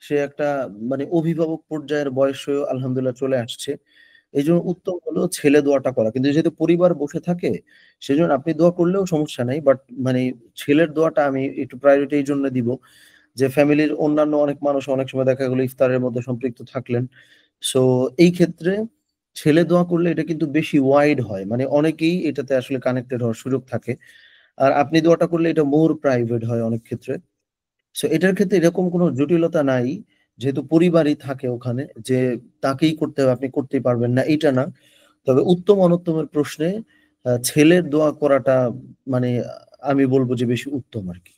সে একটা মানে অভিভাবক পর্যায়ের বয়সেও আলহামদুলিল্লাহ চলে আসছে। এইজন্য উত্তম হলো ছেলে দোয়াটা করা। কিন্তু যেহেতু পরিবার বসে থাকে, সেজন্য আপনি দোয়া করলেও সমস্যা নাই। বাট মানে ছেলের দোয়াটা আমি একটু প্রায়োরিটি এইজন্য দিব যে ফ্যামিলির অন্যান্য অনেক মানুষ অনেক সময় দেখা গেল ইফতারের মধ্যে সম্পৃক্ত থাকলেন। সো এই ক্ষেত্রে ছেলে দোয়া করলে এটা কিন্তু বেশি ওয়াইড হয়। মানে অনেকেই এটাতে আসলে কানেক্টেড হওয়ার সুযোগ থাকে। আর আপনি দোয়াটা করলে এটা মোর প্রাইভেট হয় অনেক ক্ষেত্রে। সো এটার ক্ষেত্রে এরকম কোনো জটিলতা নাই। যেহেতু পরিবারই থাকে ওখানে যে তাকেই করতে হবে, আপনি করতেই পারবেন না, এইটা না। তবে উত্তম অনুত্তমের প্রশ্নে ছেলের দোয়া করাটা মানে আমি বলব যে বেশি উত্তম আরকি।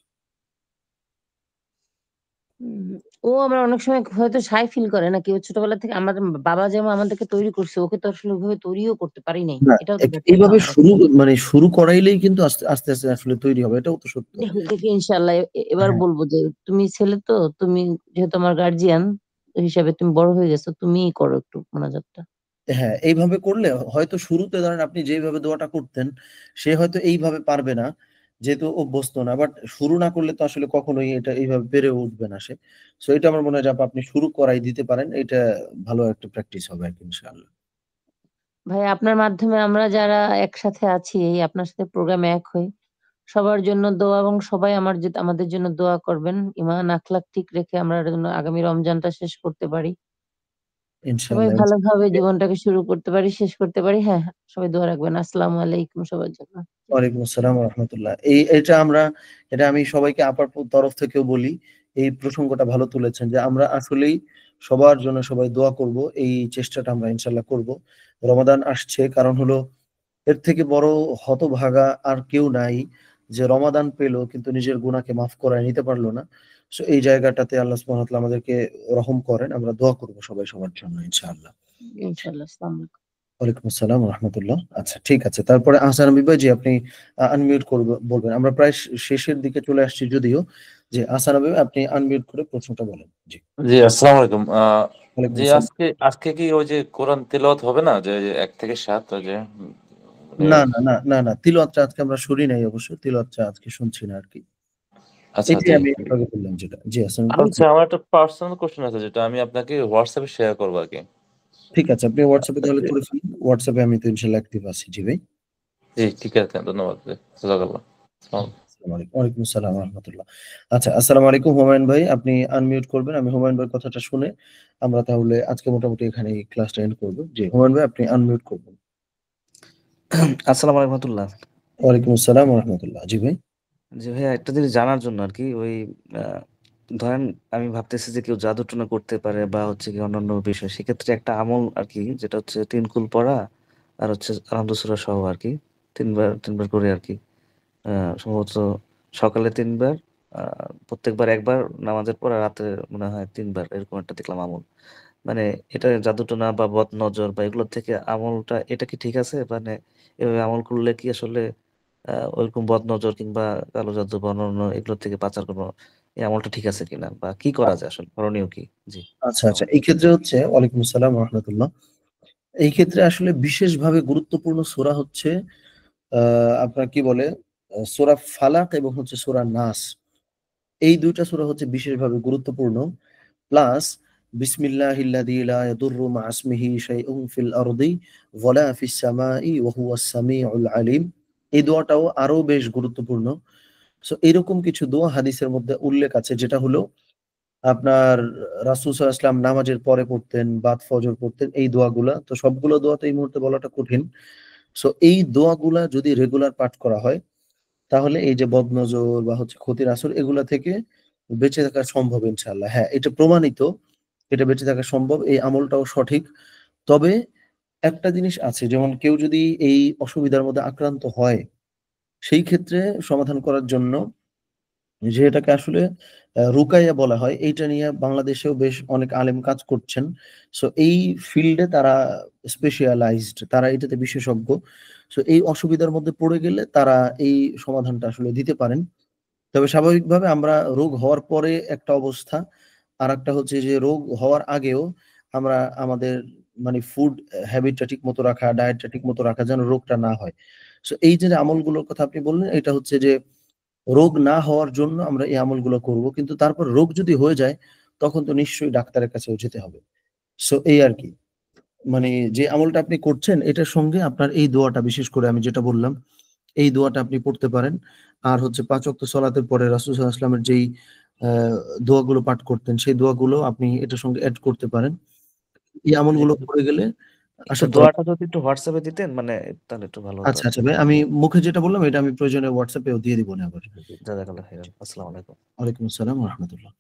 হুম, ও আমরা অনেক সময় হয়তো শাই ফিল করে নাকি? ও ছোটবেলা থেকে আমাদের বাবা যেমন আমাদেরকে তৈরি করছে, ওকে তো আসলে ওইভাবে তৈরিও করতে পারি নাই। না, এটাও তো ব্যাপার না এইভাবে আবার। শুরু করাইলেই কিন্তু আস্তে, আস্তে, আস্তে আসলে তৈরি হবে। এটাও তো সত্য। দেখি, দেখি ইনশাআল্লাহ এবার হ্যাঁ, বলব যে তুমি ছেলে তো, তুমি যেহেতু আমার গার্ডিয়ান হিসাবে তুমি বড় হয়ে গেছো, তুমিই করো একটু মোনাজাতটা। হ্যাঁ, এইভাবে করলে হয়তো শুরুতে ধরেন আপনি যেইভাবে দোয়াটা করতেন, সে হয়তো এইভাবে পারবে না। যেহেতু অভ্যস্ত না। বাট শুরু না করলে তো আসলে কখনোই এটা এইভাবে পেরে উঠবে না সে। সো এটা আমার মনে হয় যে আপনি শুরু করাই দিতে পারেন। এটা ভালো একটা প্র্যাকটিস হবে আরকি ইনশাআল্লাহ। ভাই আপনার মাধ্যমে আমরা যারা একসাথে আছি, এই আপনার সাথে প্রোগ্রামে এক হই, সবার জন্য দোয়া এবং সবাই আমাদের জন্য দোয়া করবেন। ঈমান আখলাক ঠিক রেখে আমরা যেন আগামী রমজানটা শেষ করতে পারি। সবাই ইনশাআল্লাহ, ভালোভাবে জীবনটাকে শুরু করতে পারি, শেষ করতে পারি। হ্যাঁ, সবাই দোয়া রাখবেন। আসসালামু আলাইকুম সবার জন্য। ওয়ালাইকুম আসসালাম ওয়া রাহমাতুল্লাহ। এটা আমি সবাইকে আপার তরফ থেকেও বলি। এই প্রসঙ্গটা ভালো তুলেছেন যে আমরা আসলেই সবার জন্য সবাই দোয়া করব। এই চেষ্টাটা আমরা ইনশাআল্লাহ করব। রমাদান আসছে কারণ হলো এর থেকে বড় হতভাগা আর কেউ নাই যে রমাদান পেল কিন্তু নিজের গুনাহকে মাফ করায় নিতে পারল না। সো এই জায়গাটাতে আল্লাহ সুবহানাহু ওয়া তাআলা আমাদেরকে রহম করেন। আমরা দোয়া করব সবাই সবার জন্য ইনশাআল্লাহ। ইনশাআল্লাহ। আসসালামু আলাইকুম। ওয়ালাইকুম আসসালাম ওয়া রাহমাতুল্লাহ। আচ্ছা ঠিক আছে। তারপরে আহসান হাবিব ভাই জি আপনি আনমিউট বলবেন। আমরা প্রায় শেষের দিকে চলে আসছি যদিও। জি আহসান হাবিব আপনি আনমিউট করে প্রশ্নটা বলেন। জি। জি আসসালামু আলাইকুম। ওয়ালাইকুম জি আসসালাম। আজকে কি ওই যে কোরআন তেলাওয়াত হবে না, যে ১ থেকে ৭ ওই যে মানে না, না, না, না, না। তিলাওয়াতটা আজকে আমরা শুনি নাই অবশ্য। তিলাওয়াতটা আজকে শুনছি না আরকি। আচ্ছা এটাই জি। আমি একটু আগে বললাম যেটা। জি, আসসালাম আচ্ছা বলছেন। আমার একটা পার্সোনাল কোশ্চেন আছে যেটা আমি আপনাকে হোয়াটসঅ্যাপে শেয়ার করবো আর কি। ঠিক আছে, আপনি WhatsApp এ তাহলে জি, করে ফেলুন। WhatsApp এ আমি তো ইনশাআল্লাহ অ্যাক্টিভ আছি। জি ভাই। জি ঠিক আছে, ধন্যবাদ জি। জাযাকাল্লাহ। আসসালামু আলাইকুম। ওয়ালাইকুম আসসালাম ওয়া রাহমাতুল্লাহ। আচ্ছা, আসসালামু আলাইকুম হুমায়ুন ভাই। আপনি আনমিউট করবেন। আমি হুমায়ুন ভাইয়ের কথাটা শুনে আমরা তাহলে আজকে মোটামুটি এখানেই ক্লাসটা এন্ড করব। জি, হুমায়ুন ভাই আপনি আনমিউট করবেন। আসসালামু আলাইকুম রাহমাতুল্লাহ। ওয়ালাইকুম আসসালাম ওয়া রাহমাতুল্লাহ। জি ভাই। জি ভাইয়া, একটা জিনিস জানার জন্য আরকি ওই আ ধরেন আমি ভাবতেছি যে কেউ জাদু-টোনা করতে পারে বা হচ্ছে গিয়ে অন্যান্য বিষয়। সেক্ষেত্রে একটা আমল আরকি যেটা হচ্ছে ৩ কুল পড়া আর হচ্ছে আনন্দ সূরা সহ আরকি ৩ বার করে আরকি। আ সম্ভবত সকালে ৩ বার, আ প্রত্যেকবার ১ বার নামাজের পর আর রাতে মনে হয় ৩ বার, এরকম একটা দেখলাম আমল। মানে এটা জাদু-টোনা বা বদনজর বা এগুলোর থেকে আমলটা এটা কি ঠিক আছে? মানে এভাবে আমল করলে কি আসলে ওরকম বদনজর কিংবা কালো জাদু বা অন্যান্য এগুলোর থেকে বাঁচার কোনো এই আমলটা ঠিক আছে কিনা? বা কি করা যায় আসলে? করণীয় কি? জি। আচ্ছা, আসসালামু আচ্ছা। এই ক্ষেত্রে হচ্ছে ওয়ালাইকুম আসসালাম ওয়া রাহমাতুল্লাহ। এই ক্ষেত্রে আসলে বিশেষভাবে গুরুত্বপূর্ণ সূরা হচ্ছে আ আপনার কি বলে সূরা ফালাক এবং হচ্ছে সূরা নাস। এই ২ টা সূরা হচ্ছে বিশেষভাবে গুরুত্বপূর্ণ। প্লাস বিসমিল্লাহিল্লাযী লা ইয়াদুররু মা ইসমিহি শাইউন ফিল আরদি ওয়ালা ফিস সামাই ওয়া হুয়াস সামিউল আলিম। এই দোয়াটাও আরো বেশ গুরুত্বপূর্ণ। সো এরকম কিছু দোয়া হাদিসের মধ্যে উল্লেখ আছে যেটা হলো আপনার রাসূল সাল্লাল্লাহু আলাইহি ওয়াসাল্লাম নামাজের পরে পড়তেন, বাদ ফজর পড়তেন এই দোয়াগুলা। তো সবগুলো দোয়া তো এই মুহূর্তে বলাটা কঠিন। সো এই দোয়াগুলা যদি রেগুলার পাঠ করা হয় তাহলে এই যে বদনজর বা হচ্ছে ক্ষতির আসর এগুলা থেকে বেঁচে থাকা সম্ভব ইনশাআল্লাহ। হ্যাঁ, এটা প্রমাণিত। এটা বেঁচে থাকা সম্ভব। এই আমলটাও সঠিক। তবে একটা জিনিস আছে যেমন কেউ যদি এই অসুবিধার মধ্যে আক্রান্ত হয়, সেই ক্ষেত্রে সমাধান করার জন্য যে এটাকে আসলে রুকাইয়া বলা হয়, এইটা নিয়ে বাংলাদেশেও বেশ অনেক আলেম কাজ করছেন। সো এই ফিল্ডে তারা স্পেশালাইজড, তারা এটাতে বিশেষজ্ঞ। সো এই অসুবিধার মধ্যে পড়ে গেলে তারা এই সমাধানটা আসলে দিতে পারেন। তবে স্বাভাবিকভাবে আমরা রোগ হওয়ার পরে একটা অবস্থা, আরেকটা হচ্ছে যে রোগ হওয়ার আগেও আমরা আমাদের মানে ফুড হ্যাবিটটা ঠিকমতো রাখা, ডায়েটটা ঠিকমতো রাখা যেন রোগটা না হয়। সো এই যে আমলগুলোর কথা আপনি বললেন, এটা হচ্ছে যে রোগ না হওয়ার জন্য আমরা এই আমলগুলো করব। কিন্তু তারপর রোগ যদি হয়ে যায়, তখন তো নিশ্চয়ই ডাক্তারের কাছেও যেতে হবে। সো এই আরকি। মানে যে আমলটা আপনি করছেন এটার সঙ্গে আপনার এই দোয়াটা বিশেষ করে আমি যেটা বললাম, এই দোয়াটা আপনি পড়তে পারেন। আর হচ্ছে ৫ ওয়াক্ত সলাতের পরে রাসূল সাল্লাল্লাহু আলাইহি ওয়াসাল্লামের যেই আ দোয়াগুলো পাঠ করতেন, সেই দোয়াগুলো আপনি এটার সঙ্গে এড করতে পারেন। এই আমলগুলো করে গেলে একটু আশা করা দোয়াটা যদি একটু হোয়াটসঅ্যাপে দিতেন মানে তাহলে একটু ভালো হতো আচ্ছা, আরকি। আচ্ছা ভাই আমি মুখে যেটা বললাম এটা আমি প্রয়োজনে WhatsApp এও দিয়ে দিবনি আবার। জাযাকাল্লাহ খাইরান। আসসালামু আলাইকুম। ওয়ালাইকুম আসসালাম ওয়া রাহমাতুল্লাহ।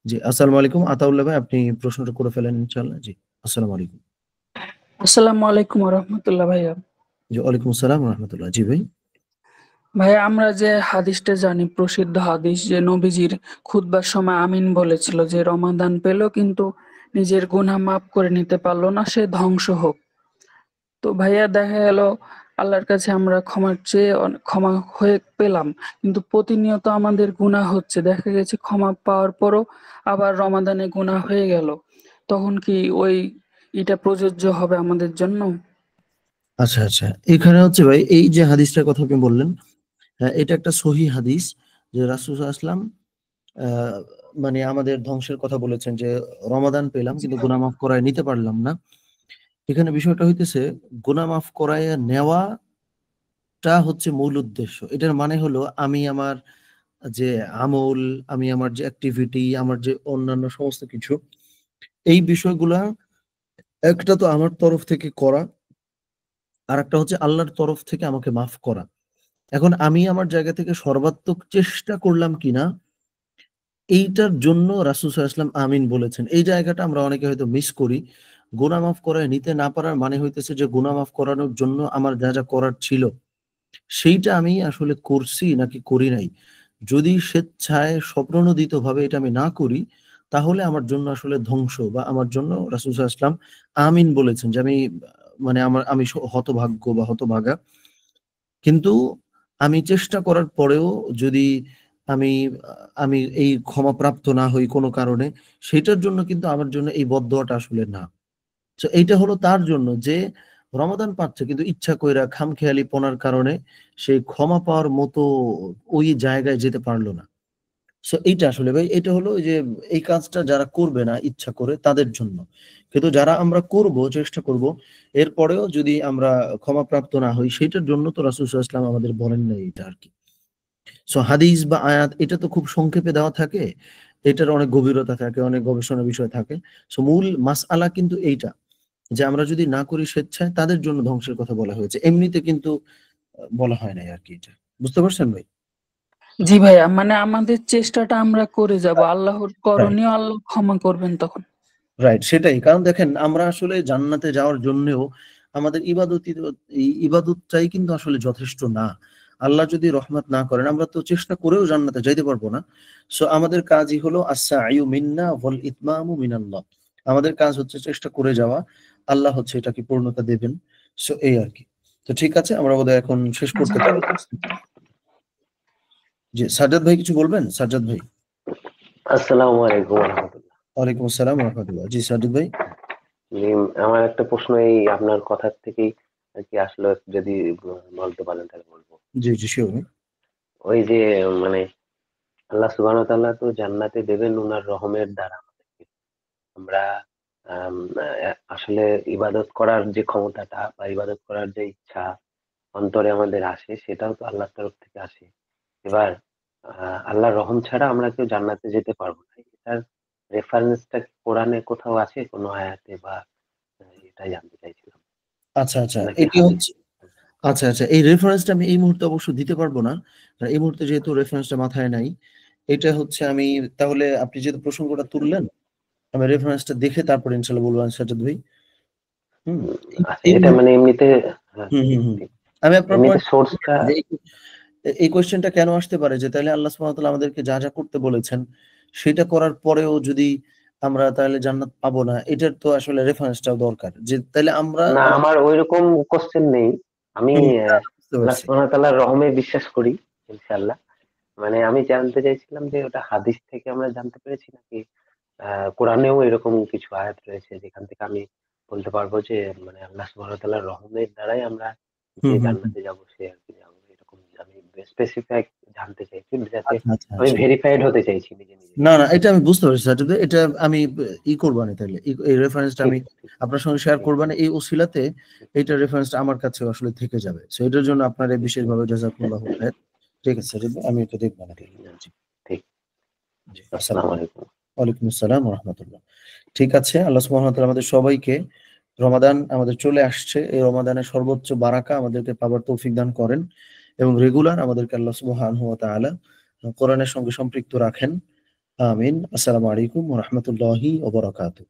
জি, আসসালামু আলাইকুম। আতাউল্লাহ ভাই আপনি প্রশ্নটা করে ফেলেন ইনশাআল্লাহ। জি, আসসালামু আলাইকুম। আসসালামু আলাইকুম রহমতুল্লাহ ভাইয়া। জি, ওয়ালাইকুম আসসালাম ওয়া রাহমাতুল্লাহ। জি ভাই। ভাইয়া আমরা যে হাদিসটা জানি, প্রসিদ্ধ হাদিস যে নবীজির খুতবার সময় আমিন বলেছিল যে রমাদান পেল কিন্তু নিজের গুনাহ মাফ করে নিতে পারলো না, সে ধ্বংস হোক। তো ভাইয়া দেখা গেল আল্লাহর কাছে আমরা ক্ষমার চেয়ে ক্ষমা হয়ে পেলাম, কিন্তু প্রতিনিয়ত আমাদের গুনাহ হচ্ছে, দেখা গেছে ক্ষমা পাওয়ার পরও আবার রমাদানে গুনাহ হয়ে গেল, তখন কি ওই এটা প্রযোজ্য হবে আমাদের জন্য? আচ্ছা, আচ্ছা। এখানে হচ্ছে ভাই এই যে হাদিসটার কথা আপনি বললেন, এটা একটা সহিহ হাদিস যে রাসূল সাল্লাল্লাহু আলাইহি ওয়াসাল্লাম আ মানে আমাদের ধ্বংসের কথা বলেছেন যে রমাদান পেলাম কিন্তু গুনাহ মাফ করায় নিতে পারলাম না। এখানে বিষয়টা হইতেছে গুনাহ মাফ করাইয়া নেওয়াটা হচ্ছে মূল উদ্দেশ্য। এটার মানে হলো আমি আমার যে আমল, আমি আমার যে অ্যাক্টিভিটি, আমার যে অন্যান্য সমস্ত কিছু এই বিষয়গুলা একটা তো আমার তরফ থেকে করা, আরেকটা হচ্ছে আল্লাহর তরফ থেকে আমাকে মাফ করা। এখন আমি আমার জায়গা থেকে সর্বাত্মক চেষ্টা করলাম কিনা এইটার জন্য রাসূল সাল্লাল্লাহু আলাইহি ওয়াসাল্লাম আমিন বলেছেন। এই জায়গাটা আমরা অনেকে হয়তো মিস করি। গুনাহ মাফ করায় নিতে না পারার মানে হইতেছে যে গুনাহ মাফ করানোর জন্য আমার যা, যা করার ছিল সেইটা আমি আসলে করছি নাকি করি নাই। যদি স্বেচ্ছায় স্বপ্রণোদিতভাবে এটা আমি না করি, তাহলে আমার জন্য আসলে ধ্বংস বা আমার জন্য রাসূল সাল্লাল্লাহু আলাইহি ওয়াসাল্লাম আমিন বলেছেন যে আমি মানে আমি হতভাগ্য বা হতভাগা। কিন্তু আমি চেষ্টা করার পরেও যদি আমি আমি এই ক্ষমাপ্রাপ্ত না হই কোনো কারণে, সেটার জন্য কিন্তু আমার জন্য এই বদদোয়াটা আসলে না। সো এইটা হলো তার জন্য যে রমাদান পাচ্ছে কিন্তু ইচ্ছা কইরা খামখেয়ালিপনার কারণে সে ক্ষমা পাওয়ার মতো ওই জায়গায় যেতে পারল না। সো এইটা আসলে ভাই, এটা হলো ওই যে এই কাজটা যারা করবে না ইচ্ছা করে তাদের জন্য, কিন্তু যারা আমরা করব, চেষ্টা করব, এরপরেও যদি আমরা ক্ষমাপ্রাপ্ত না হই, সেটার জন্য তো রাসূল সাল্লাল্লাহু আলাইহি ওয়াসাল্লাম আমাদের বলেন না এটা আর কি। সো হাদিস বা আয়াত এটা তো খুব সংক্ষেপে দেওয়া থাকে, এটার অনেক গভীরতা থাকে, অনেক গবেষণার বিষয় থাকে। সো মূল মাসআলা কিন্তু এইটা, যে আমরা যদি না করি স্বেচ্ছায়, তাদের জন্য ধ্বংসের কথা বলা হয়েছে, এমনিতে কিন্তু বলা হয় নাই আর কি। এটা বুঝতে পারছেন ভাই? জি ভাইয়া, মানে আমাদের চেষ্টাটা আমরা করে যাব, আল্লাহর রাইট, করণীয় আল্লাহ ক্ষমা করবেন তখন। রাইট, সেটাই। কারণ দেখেন, আমরা আসলে জান্নাতে যাওয়ার জন্যেও আমাদের এই ইবাদতটাই কিন্তু আসলে যথেষ্ট না। আল্লাহ যদি রহমত না করেন, আমরা তো চেষ্টা করেও জান্নাতে যাইতে পারবো না। সো আমাদের কাজই হলো আস-সা'য়ু মিন্না ওয়াল ইতমামু মিনাল্লাহ। আমাদের কাজ হচ্ছে চেষ্টা করে যাওয়া, আল্লাহ হচ্ছে এটাকে পূর্ণতা দেবেন। সো এই আর কি। তো ঠিক আছে, আমরা বোধহয় এখন শেষ জি করতে ভাই। পারি। জি, সাজ্জাদ ভাই কিছু বলবেন? সাজ্জাদ ভাই। আসসালামু আলাইকুম রহমতুল্লাহ। ওয়ালাইকুম আসসালাম ওয়া রাহমাতুল্লাহ। জি সাজ্জাদ ভাই। আমার একটা প্রশ্ন এই আপনার কথার থেকেই আর কি আসলে, যদি বলতে পারেন তাহলে বলবো। জি, জি, শিওর ভাই। ওই যে মানে আল্লাহ সুবহানাহু ওয়া তাআলা তো জান্নাতে দেবেন উনার রহমের দ্বারা আমাদেরকে। আমরা আসলে ইবাদত করার যে ক্ষমতাটা বা ইবাদত করার যে ইচ্ছা অন্তরে আমাদের আসে, সেটাও তো আল্লাহর তরফ থেকে আসে। এবার আল্লাহর রহম ছাড়া আমরা কেউ জান্নাতে যেতে পারবো না। এটার রেফারেন্সটা কি কোরআনে কোথাও আছে কোনো আয়াতে, বা এটাই জানতে চাইছিলাম, আচ্ছা, আচ্ছা। নাকি এটি হাদিস? হচ্ছে, আচ্ছা, আচ্ছা। এই রেফারেন্সটা আমি এই মুহূর্তে অবশ্য দিতে পারবো না। কারণ এই মুহূর্তে যেহেতু রেফারেন্সটা মাথায় নাই। এটা হচ্ছে আমি, তাহলে আপনি যেহেতু প্রসঙ্গটা তুললেন, আমি রেফারেন্সটা দেখে তারপর ইনশাআল্লাহ বলবো সাজ্জাদ ভাই। হুম। আচ্ছা, এই এটা মুহূর্তে মানে এমনিতে, হ্যাঁ, হুম, হুম, হুম। ঠিক। আমি আপনার এমনিতে পয়েন্ট সোর্সটা, যে এই কোয়েশ্চেনটা কেন আসতে পারে, যে তাইলে আল্লাহ সুবহানাহু ওয়া তাআলা আমাদেরকে যা, যা করতে বলেছেন সেটা করার পরেও যদি আমরা তাহলে জান্নাত পাবো না, এটার তো আসলে রেফারেন্সটাও দরকার। যে তাইলে আমরা না আমার ওইরকম কোশ্চেন নেই। আমি হুম, বুঝতে আল্লাহ পারছি। সুবহানাহু ওয়া তাআলার রহমে বিশ্বাস করি ইনশাআল্লাহ। মানে আমি জানতে চাইছিলাম যে ওটা হাদিস থেকে আমরা জানতে পেরেছি, নাকি কোরআনেও এরকম কিছু আয়াত রয়েছে যেখান থেকে আমি বলতে পারবো যে মানে আল্লাহ সুবহানাহু ওয়া তাআলার রহমের দ্বারাই আমরা যে হুম, হুম, হুম। জান্নাতে যাবো সে আর কি যাবো, এরকম আমি স্পেসিফাই জানতে চাইছি, যাতে আচ্ছা, আচ্ছা, আমি আচ্ছা। ভেরিফাইড হতে চাইছি নিজে নিজে। না, না, এটা আমি বুঝতে পারছি সাজ্জাদ ভাই। এটা আমি করব না তাইলে। এই রেফারেন্সটা ঠিক আমি ঠিক আপনার সঙ্গে শেয়ার ঠিক করব না। এই ওসিলাতে ঠিক এইটার রেফারেন্সটা আমার কাছে আসলে থেকে যাবে। সো এটার জন্য আপনার ঠিক বিশেষভাবে জাযাকুমুল্লাহু খাইর। ঠিক আছে সাজ্জাদ ভাই, আমি এটা দেখব না ঠিক তাহলে। না, জি, ঠিক। জি। আসসালামু আসসালামু আলাইকুম। আলাইকুম। ওয়ালাইকুম আসসালাম ওয়া রাহমাতুল্লাহ। ঠিক আছে, আল্লাহ সুবহানাহু ওয়া তাআলা আমাদের সবাইকে, রমাদান আমাদের চলে আসছে। এই রমাদানের সর্বোচ্চ বারাকা আমাদেরকে পাবার তৌফিক দান করেন এবং রেগুলার আমাদেরকে আল্লাহ সুবহানাহু ওয়া তাআলা কোরআনের সঙ্গে সম্পৃক্ত রাখেন। আমিন। আসসালামু আলাইকুম ওয়া রাহমাতুল্লাহি ওয়া বারাকাতুহু।